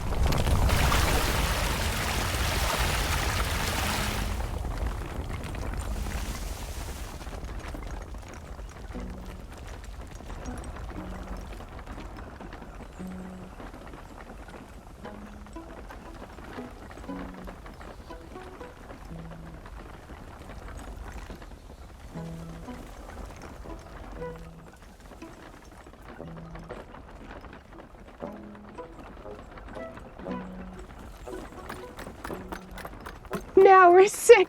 Now we're singing.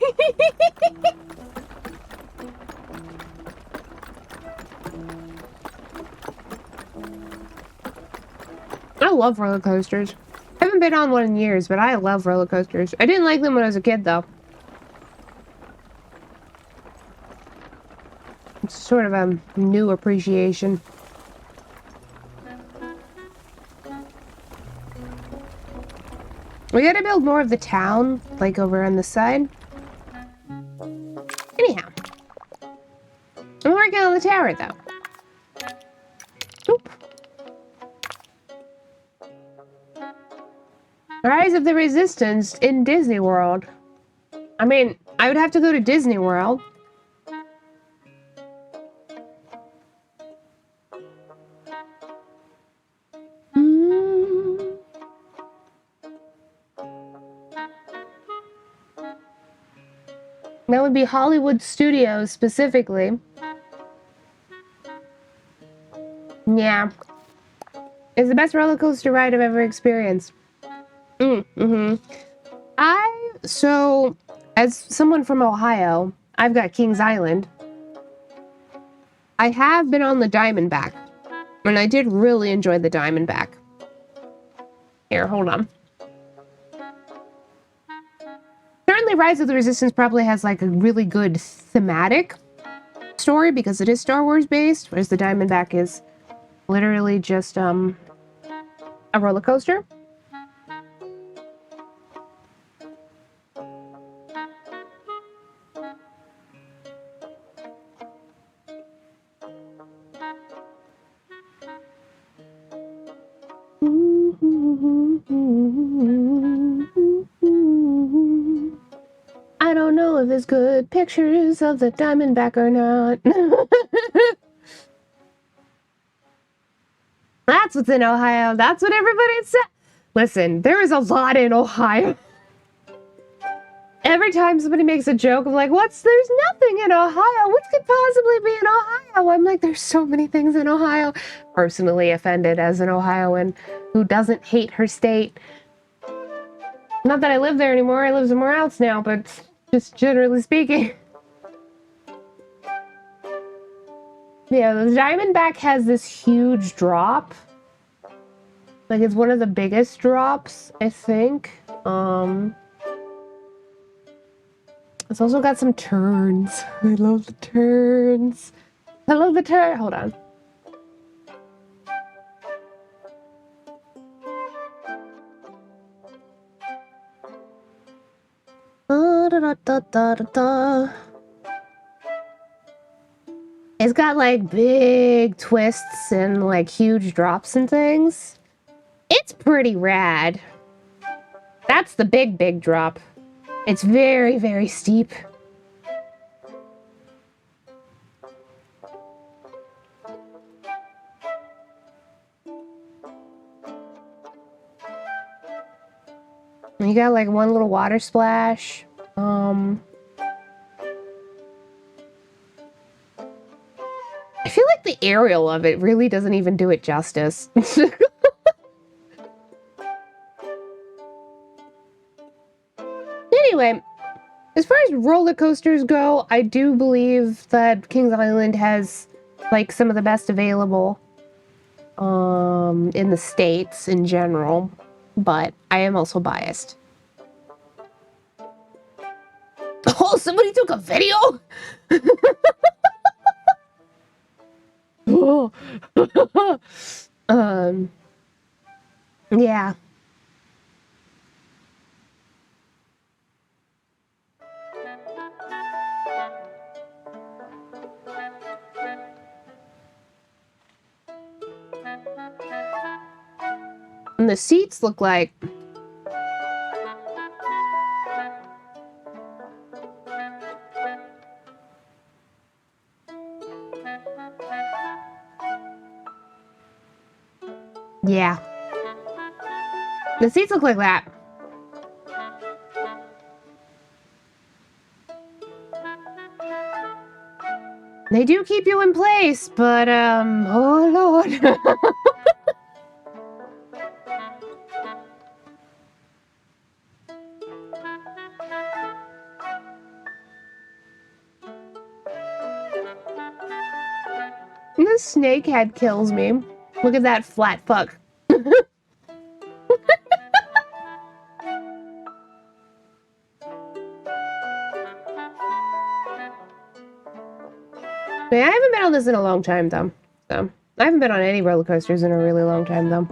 I love roller coasters. I haven't been on one in years, but I love roller coasters. I didn't like them when I was a kid, though. It's sort of a new appreciation. We gotta build more of the town, like over on the side. Anyhow. I'm working on the tower, though. Oop. Rise of the Resistance in Disney World. I mean, I would have to go to Disney World. That would be Hollywood Studios specifically. Yeah. It's the best roller coaster ride I've ever experienced. So, as someone from Ohio, I've got Kings Island. I have been on the Diamondback, and I did really enjoy the Diamondback. Here, hold on. Certainly Rise of the Resistance probably has like a really good thematic story because it is Star Wars based, whereas the Diamondback is literally just a roller coaster. I don't know if it's good pictures of the Diamondback or not. That's what's in Ohio. That's what everybody said. Listen, there is a lot in Ohio. Every time somebody makes a joke of like, there's nothing in Ohio. What could possibly be in Ohio? I'm like, there's so many things in Ohio. Personally offended as an Ohioan who doesn't hate her state. Not that I live there anymore. I live somewhere else now, but just generally speaking. Yeah, the Diamondback has this huge drop. Like, it's one of the biggest drops, I think. It's also got some turns. I love the turns. I love the turn. Hold on. It's got like big twists and like huge drops and things. It's pretty rad. That's the big drop. It's very, very steep. You got like one little water splash. I feel like the aerial of it really doesn't even do it justice. Anyway, as far as roller coasters go, I do believe that Kings Island has like some of the best available in the States in general, but I am also biased. Oh, somebody took a video? Oh. Yeah. And the seats look like yeah. The seats look like that. They do keep you in place, but oh Lord. This snake head kills me. Look at that flat fuck. Man, I haven't been on this in a long time, though. So, I haven't been on any roller coasters in a really long time, though.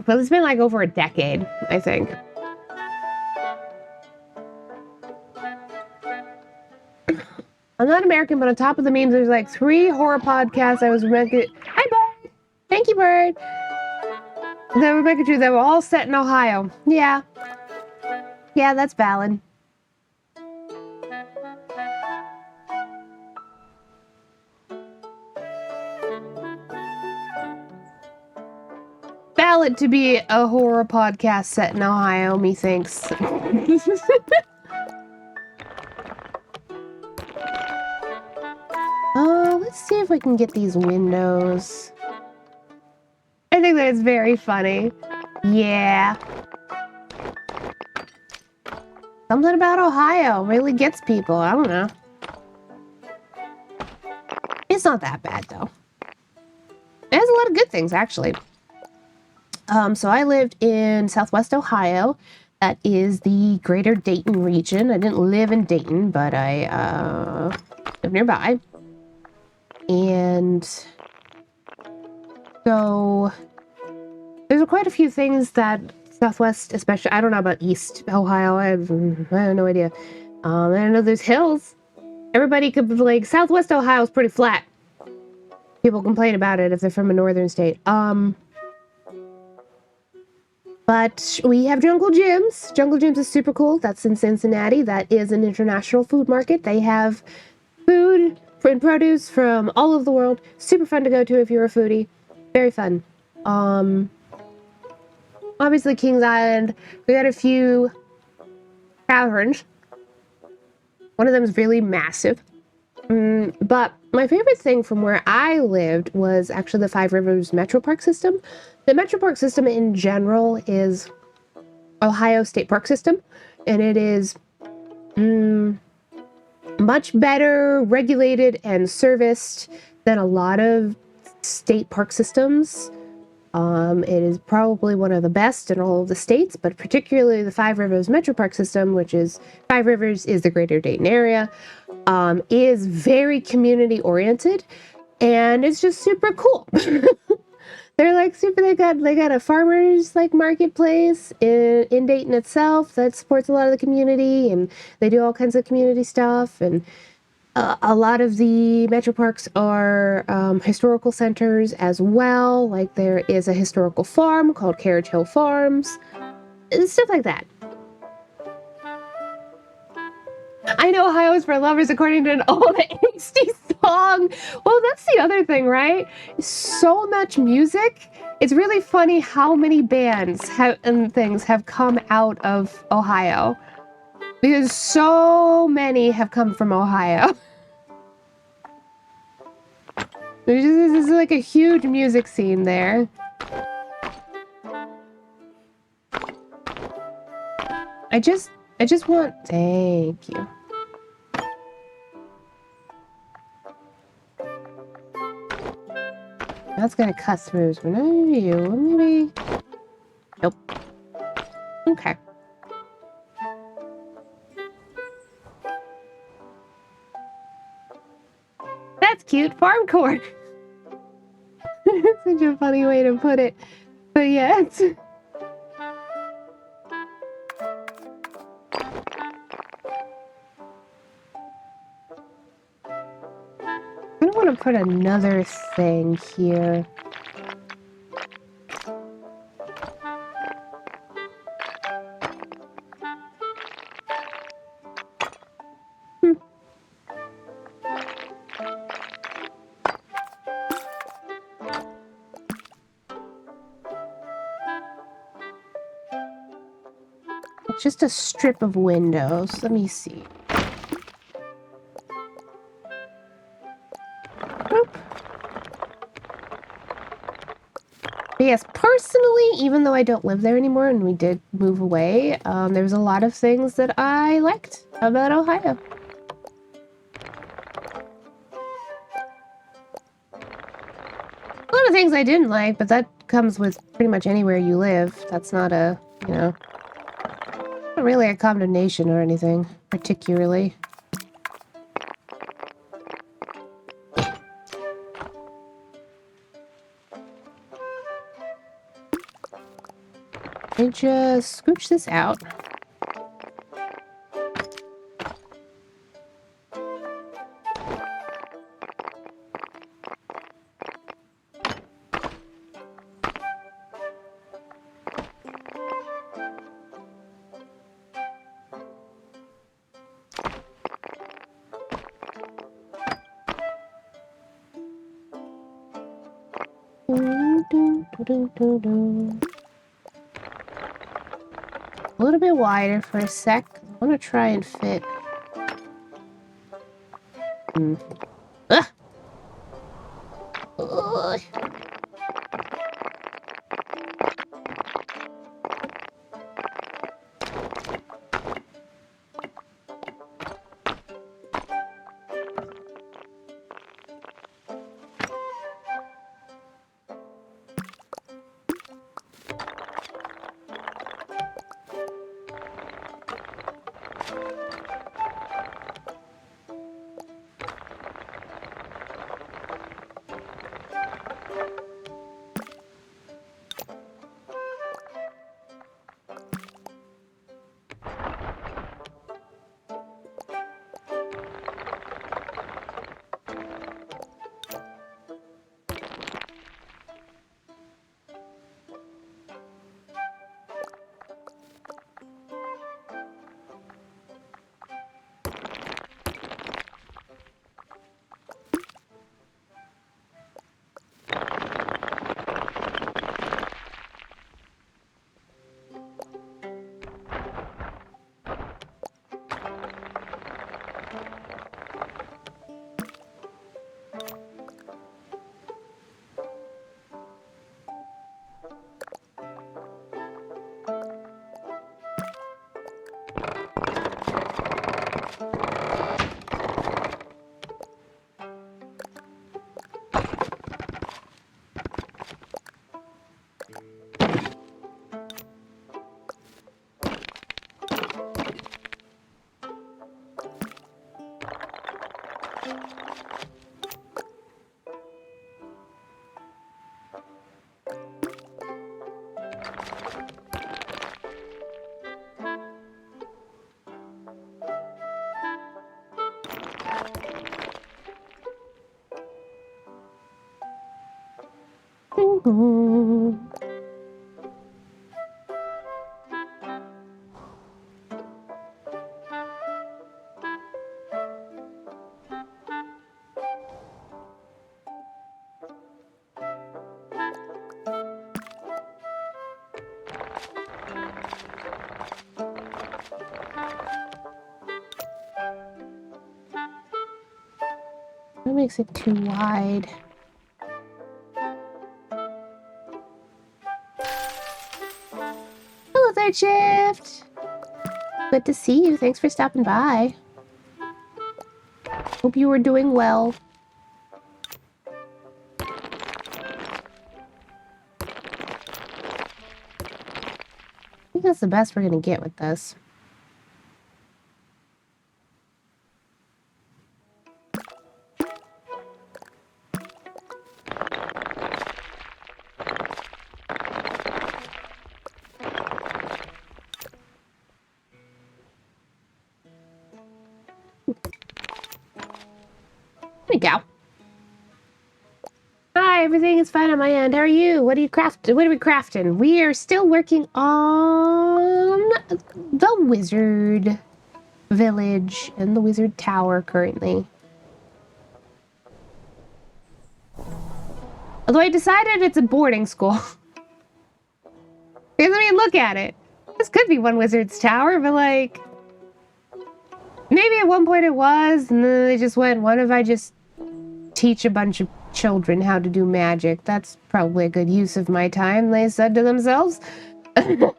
But it's been like over a decade, I think. I'm not American, but on top of the memes, there's like 3 horror podcasts I was Rebecca. Hi, Bird! Thank you, Bird! That Rebecca Drew, that were all set in Ohio. Yeah. Yeah, that's valid. Valid to be a horror podcast set in Ohio, methinks. Let's see if we can get these windows. I think that is very funny. Yeah. Something about Ohio really gets people. I don't know. It's not that bad, though. It has a lot of good things, actually. So I lived in Southwest Ohio. That is the greater Dayton region. I didn't live in Dayton, but I live nearby. And so there's quite a few things that Southwest, especially, I don't know about East Ohio. I have no idea. I know there's hills. Everybody could, like, Southwest Ohio is pretty flat. People complain about it if they're from a northern state. But we have Jungle Jim's. Jungle Jim's is super cool. That's in Cincinnati. That is an international food market. They have food and produce from all over the world. Super fun to go to if you're a foodie. Very fun. Obviously Kings Island. We got a few taverns. One of them is really massive. But my favorite thing from where I lived was actually the Five Rivers Metro Park system. The Metro Park system in general is Ohio State Park System, and it is much better regulated and serviced than a lot of state park systems. It is probably one of the best in all of the states, but particularly the Five Rivers Metro Park System, which is Five Rivers is the greater Dayton area, is very community oriented, and it's just super cool. They're like super. They got a farmers like marketplace in Dayton itself that supports a lot of the community, and they do all kinds of community stuff. And a lot of the metro parks are historical centers as well. Like there is a historical farm called Carriage Hill Farms, and stuff like that. I know Ohio is for lovers, according to an old angsty song. Well, that's the other thing, right? So much music. It's really funny how many bands and things have come out of Ohio. Because so many have come from Ohio. This is like a huge music scene there. I just want... Thank you. That's gonna cut through. So maybe you. Maybe. Nope. Okay. That's cute. Farm court. Such a funny way to put it. But yeah, it's... I don't want to put another thing here. Just a strip of windows. Let me see. But yes, personally, even though I don't live there anymore and we did move away, there's a lot of things that I liked about Ohio. A lot of things I didn't like, but that comes with pretty much anywhere you live. That's not a, you know, not really a condemnation or anything, particularly. I just scooch this out. A little bit wider for a sec. I want to try and fit. Ugh. Ugh. That makes it too wide. Hello there, Shift. Good to see you. Thanks for stopping by. Hope you were doing well. I think that's the best we're gonna get with this. There we go. Hi, everything is fine on my end. How are you? What are we crafting? We are still working on the wizard village and the wizard tower currently. Although I decided it's a boarding school. Because I mean, look at it. This could be one wizard's tower, but like, maybe at one point it was, and then they just went, what if I just teach a bunch of children how to do magic? That's probably a good use of my time, they said to themselves. It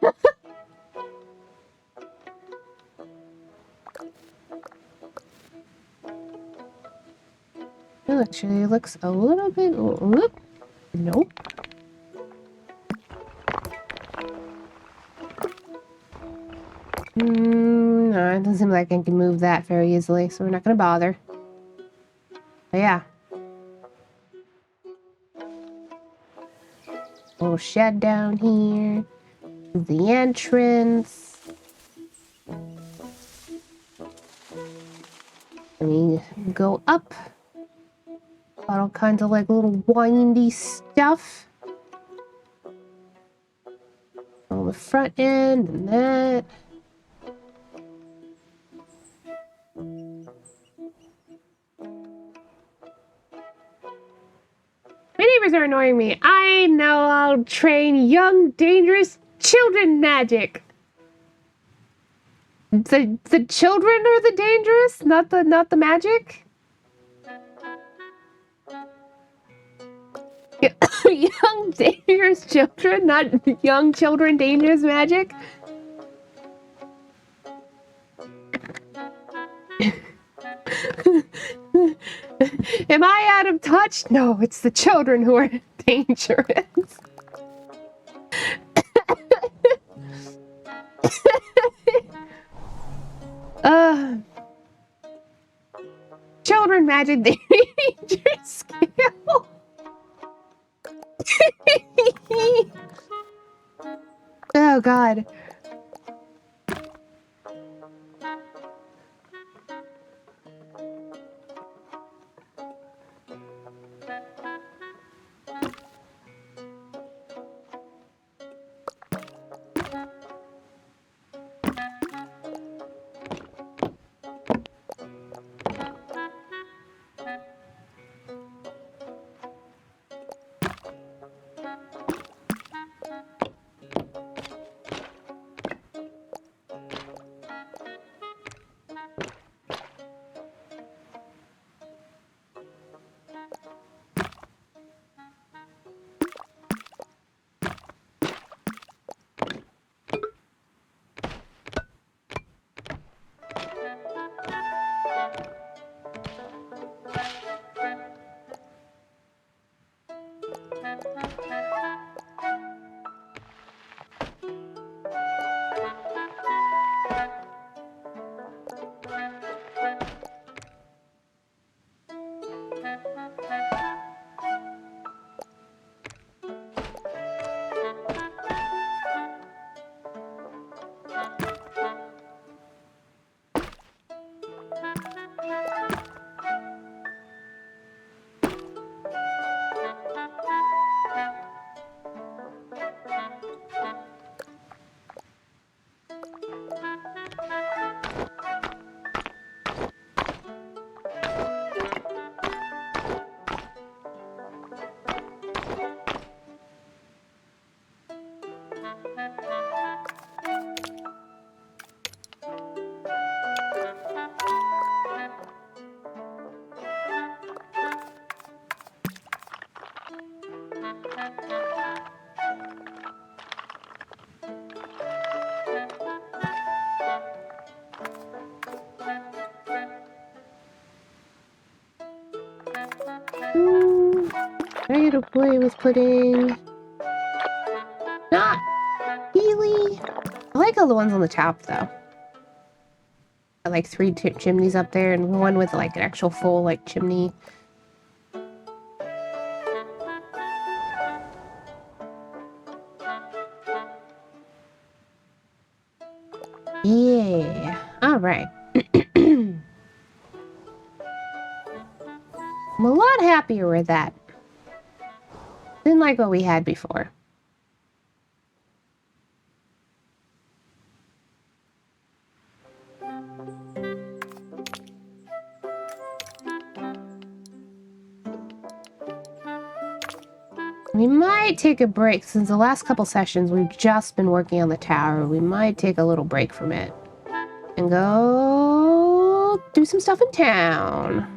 actually looks a little bit... Whoop. Nope. No, it doesn't seem like I can move that very easily, so we're not gonna bother. But yeah. Little shed down here. The entrance. And we go up. All kinds of like little windy stuff. On the front end and that. My neighbors are annoying me. I know I'll train young, dangerous children magic. The children are the dangerous, not the magic. Young, dangerous children, not young children, dangerous magic. Am I out of touch? No, it's the children who are dangerous. Children magic danger skill. Oh God. Ready to play with pudding. Not really. I like all the ones on the top, though. I like 3 chimneys up there, and one with like an actual full like chimney. Yeah. All right. I'm a lot happier with that. Didn't like what we had before. We might take a break since the last couple sessions we've just been working on the tower. We might take a little break from it and go do some stuff in town.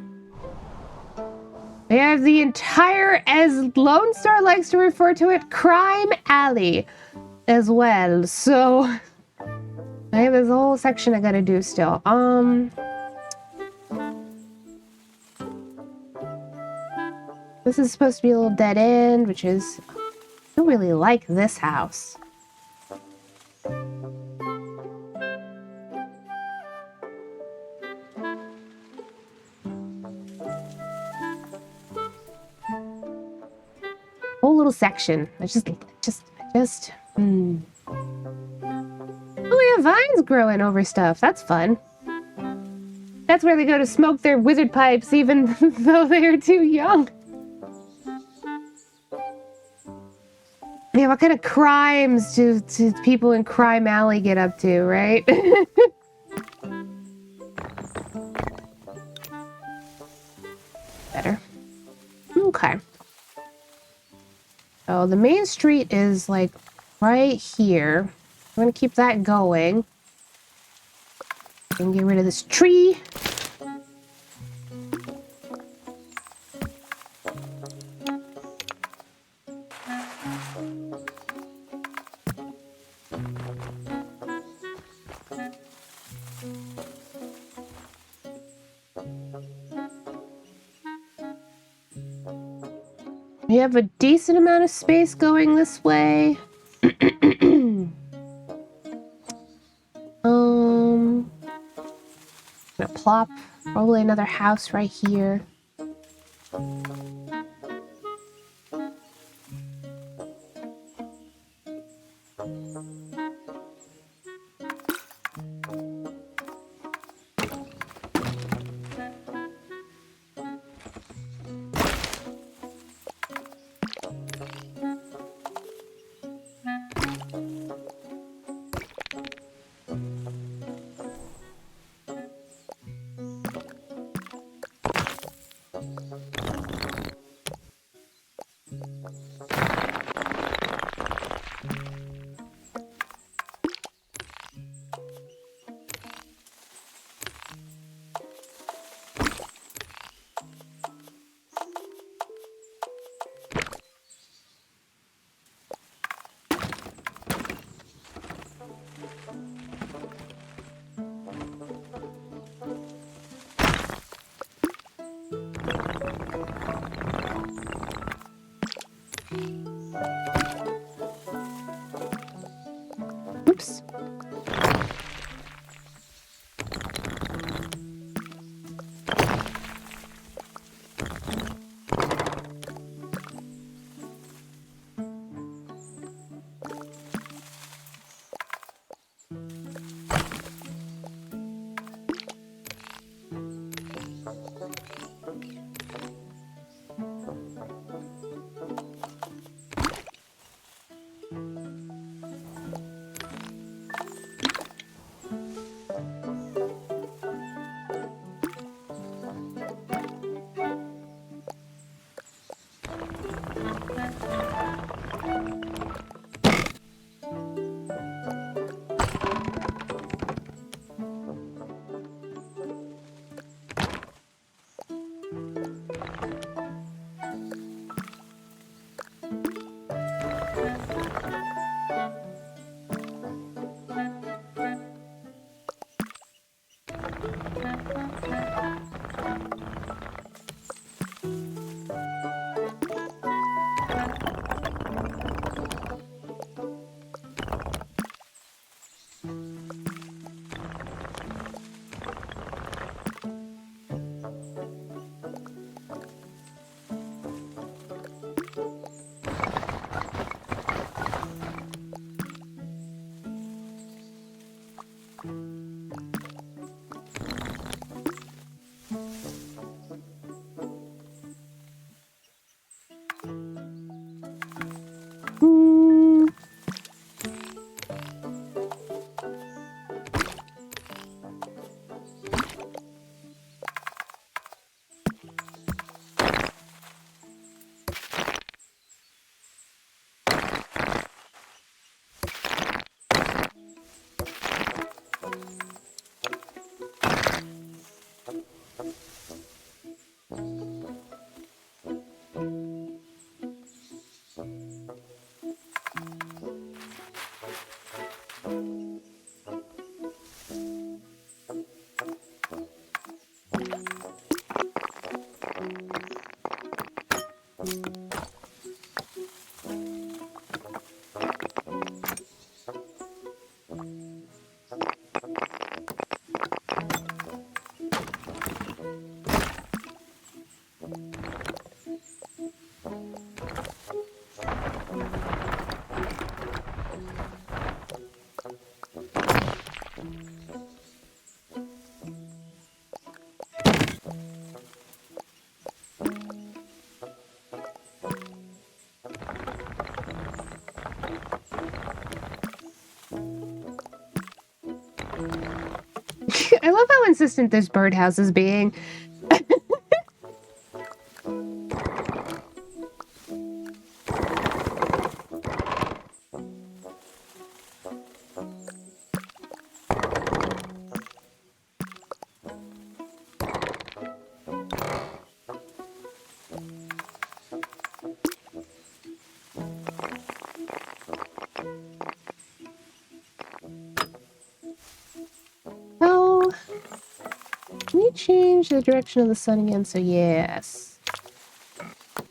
We have the entire, as Lone Star likes to refer to it, Crime Alley as well. So I have this whole section I gotta do still. This is supposed to be a little dead end, which is, I don't really like this house. Whole little section. Oh, we have vines growing over stuff. That's fun. That's where they go to smoke their wizard pipes, even though they are too young. Yeah, what kind of crimes do people in Crime Alley get up to, right? Better. Okay. So the main street is like right here. I'm gonna keep that going. And get rid of this tree. We have a decent amount of space going this way. Gonna plop probably another house right here. Oops. Hmm. I love how insistent this birdhouse is being. Oh, can you change the direction of the sun again? So yes.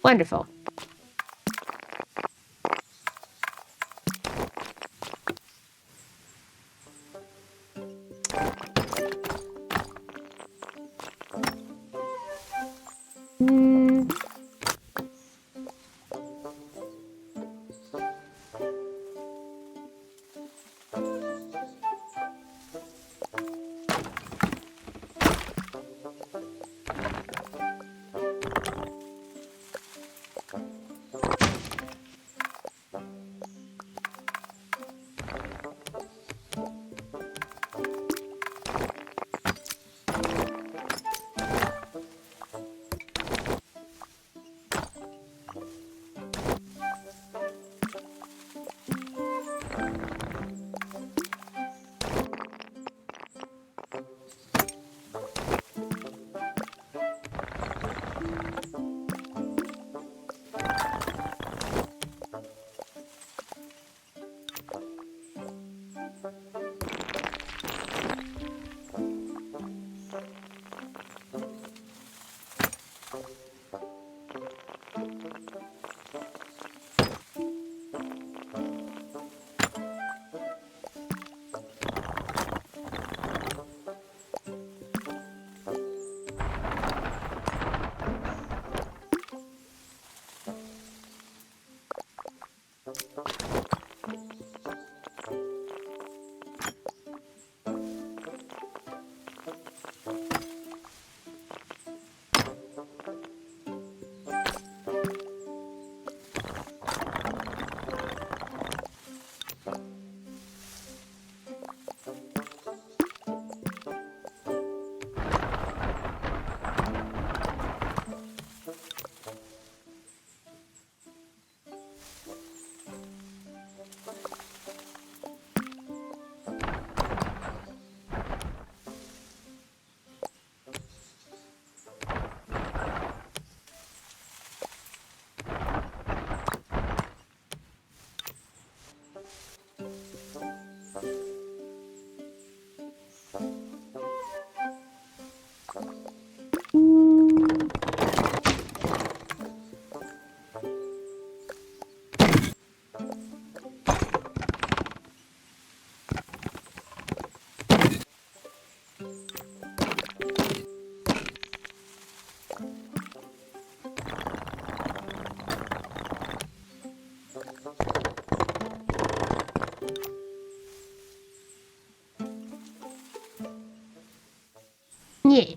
Wonderful. Hmm. Yeah.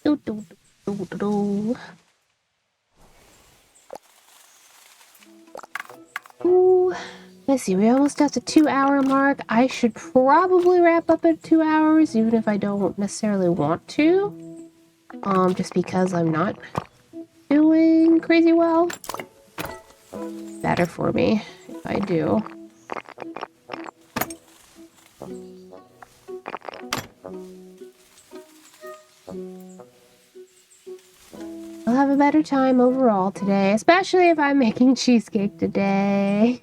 Do, do, do, do, do. Ooh. Let's see, we're almost at the 2-hour mark. I should probably wrap up at 2 hours, even if I don't necessarily want to. Just because I'm not doing crazy well. Better for me if I do. I'll have a better time overall today, especially if I'm making cheesecake today.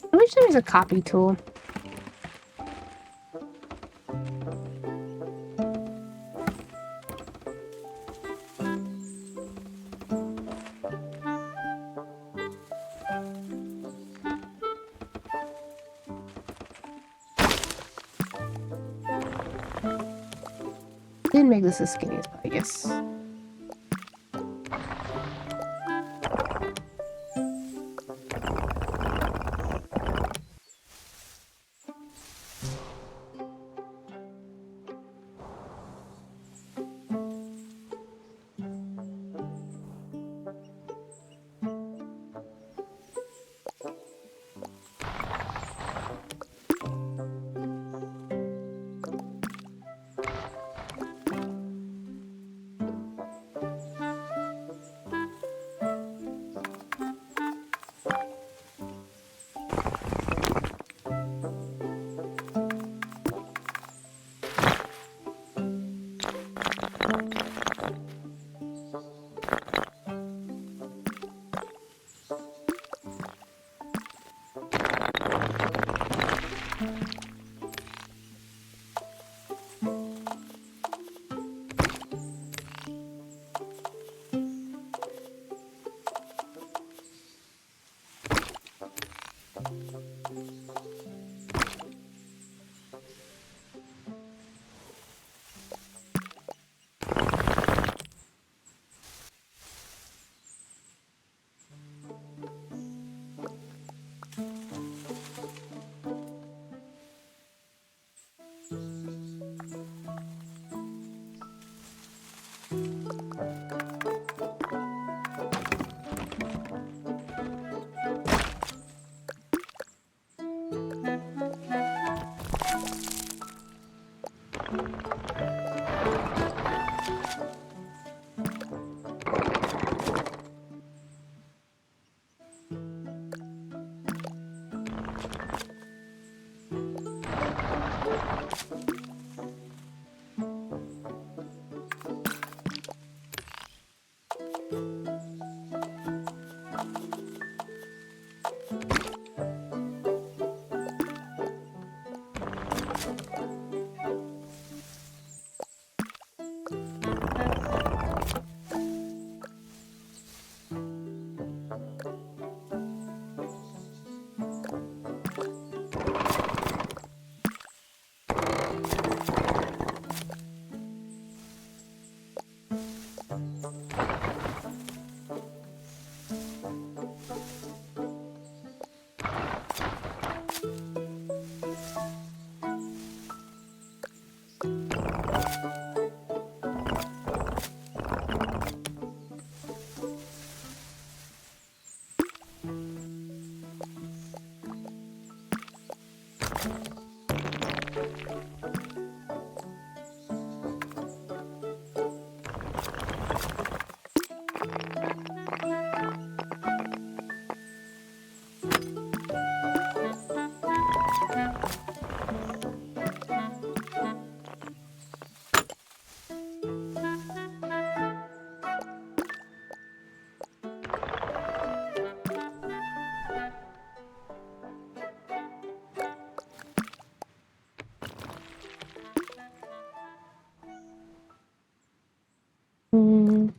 I wish there was a copy tool. Didn't make this as skinny as I guess. Hmm.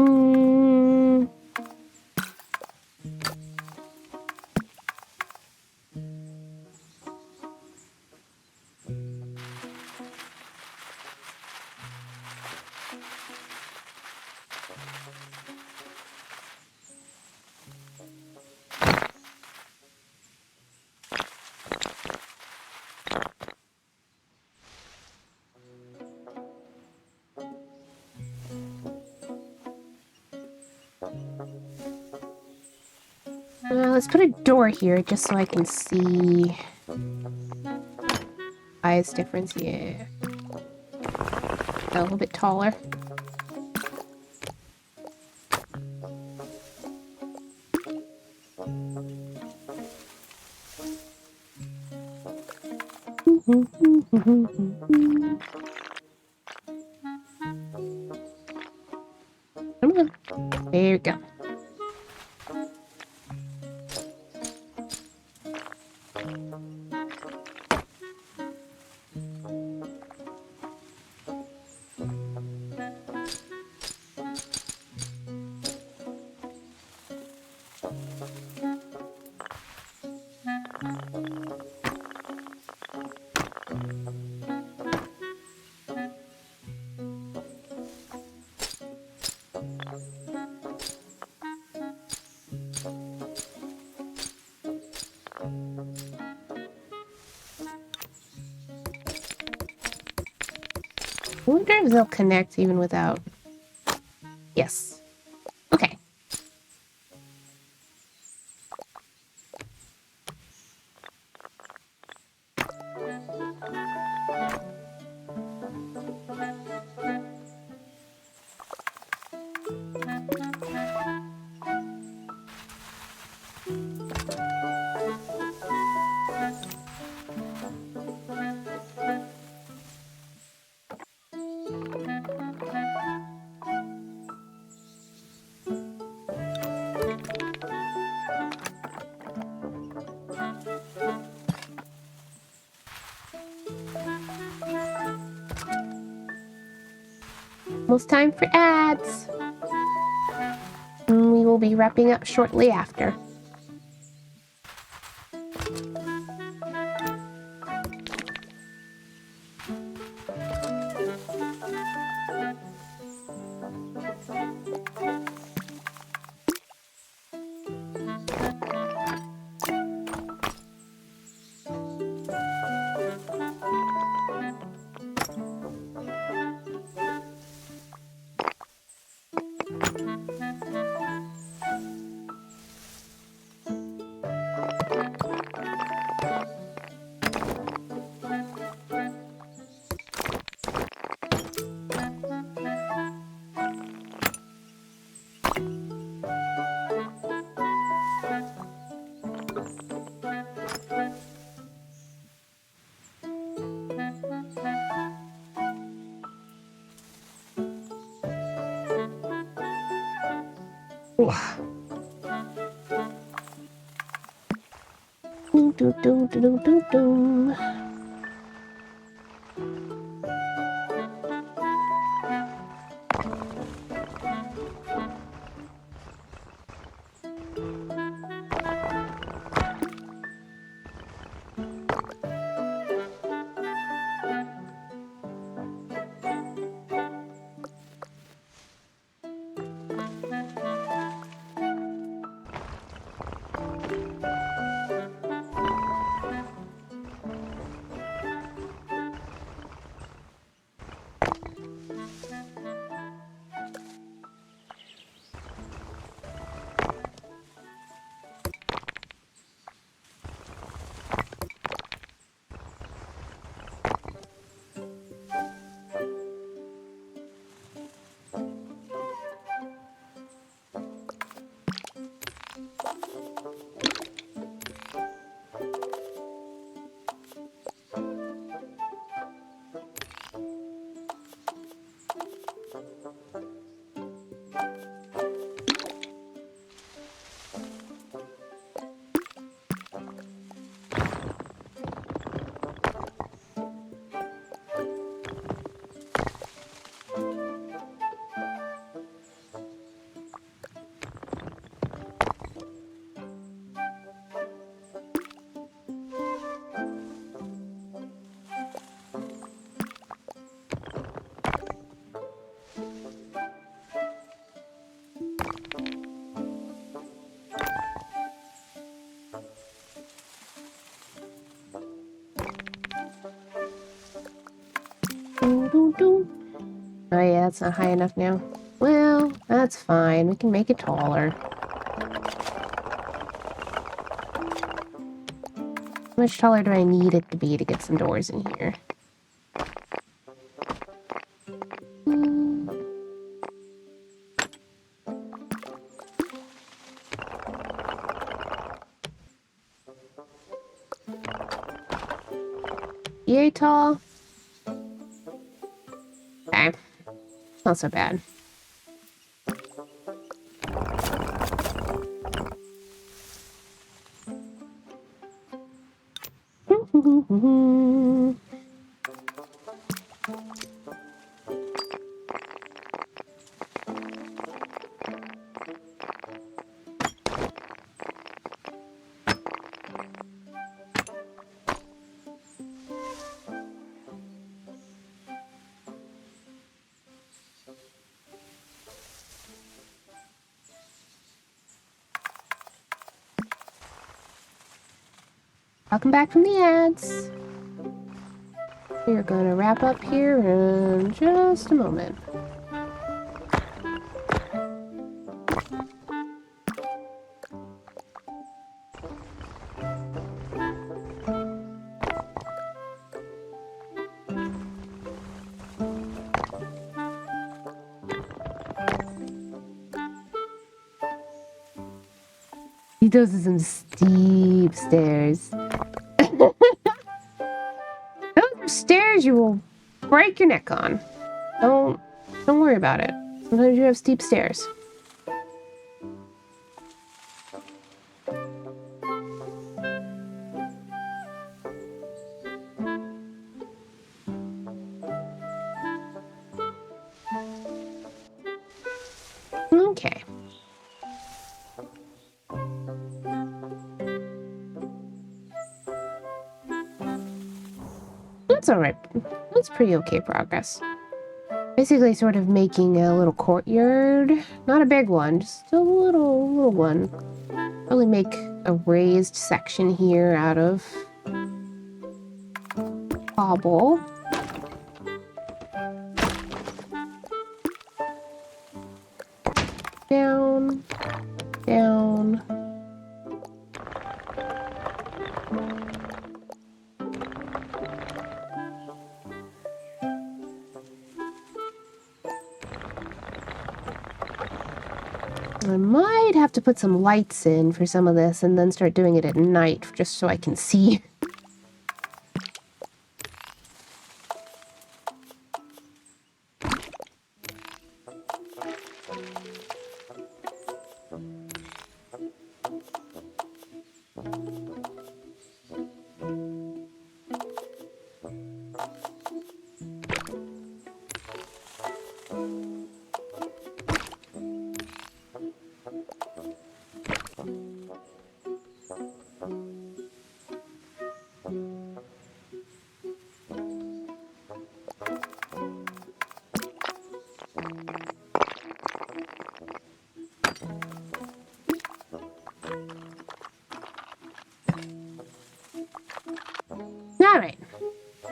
Mm. Let's put a door here just so I can see size difference. Yeah, a little bit taller. Come on. There we go. I wonder if they'll connect even without. Yes. Okay. Almost time for ads. And we will be wrapping up shortly after. Do, do, do, do, do, do. Oh yeah, that's not high enough now. Well, that's fine. We can make it taller. How much taller do I need it to be to get some doors in here? Yay tall? Okay. Not so bad. Welcome back from the ads. We're gonna wrap up here in just a moment. Those are some steep stairs. Those are stairs you will break your neck on. Don't worry about it. Sometimes you have steep stairs. Okay. That's alright. That's pretty okay progress. Basically sort of making a little courtyard. Not a big one, just a little one. Probably make a raised section here out of cobble. Down, down. I might have to put some lights in for some of this and then start doing it at night just so I can see.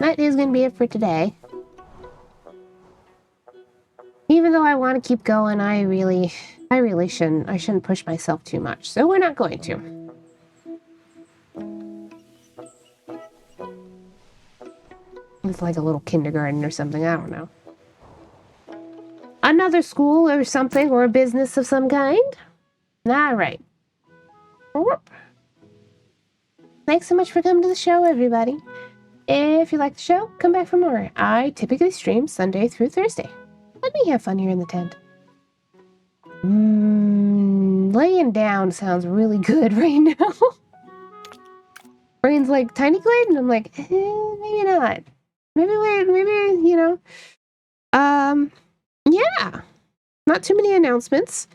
that is going to be it for today. Even though I want to keep going, I really shouldn't. I shouldn't push myself too much. So we're not going to. It's like a little kindergarten or something. I don't know. Another school or something, or a business of some kind. All right. Thanks so much for coming to the show, everybody. If you like the show, come back for more. I typically stream Sunday through Thursday. Let me have fun here in the tent. Laying down sounds really good right now. Brain's like, Tiny Glade? And I'm like, maybe not. Maybe, you know. Yeah. Not too many announcements.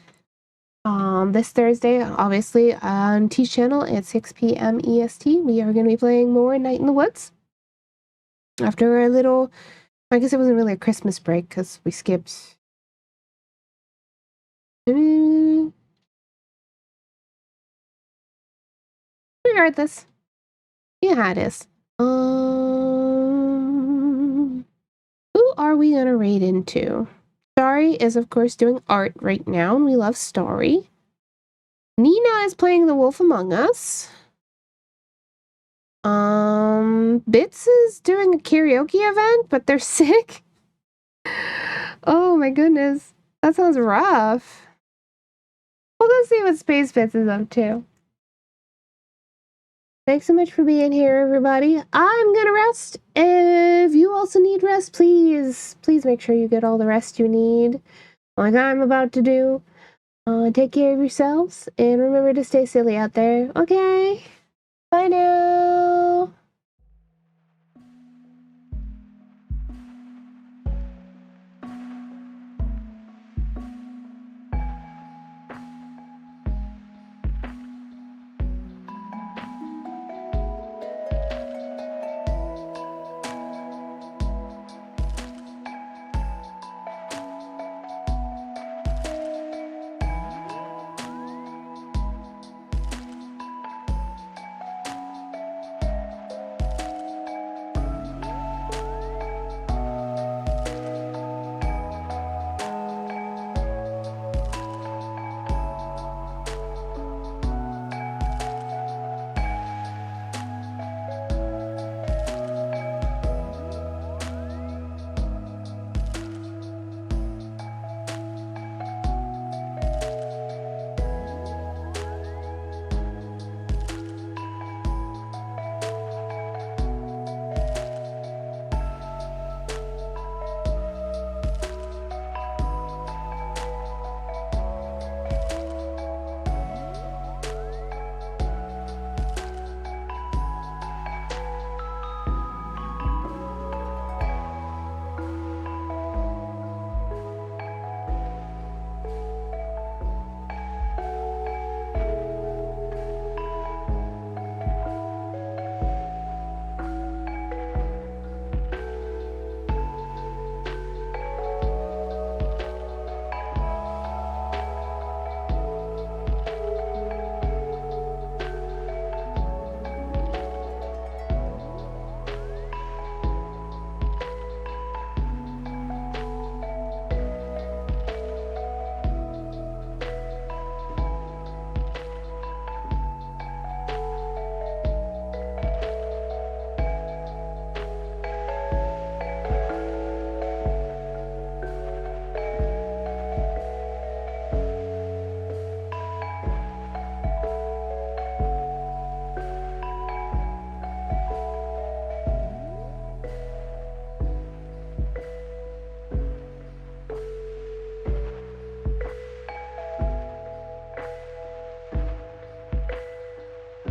This Thursday, obviously, on T's channel at 6 p.m. EST, we are going to be playing more Night in the Woods. After a little, I guess it wasn't really a Christmas break because we skipped. Regardless, yeah, it is. Who are we gonna raid into? Starry is, of course, doing art right now, and we love Starry. Nina is playing The Wolf Among Us. Bits is doing a karaoke event, but they're sick. Oh my goodness. That sounds rough. We'll go see what Space Bits is up to. Thanks so much for being here, everybody. I'm gonna rest. If you also need rest, please make sure you get all the rest you need, like I'm about to do. Take care of yourselves, and remember to stay silly out there, okay? Bye now!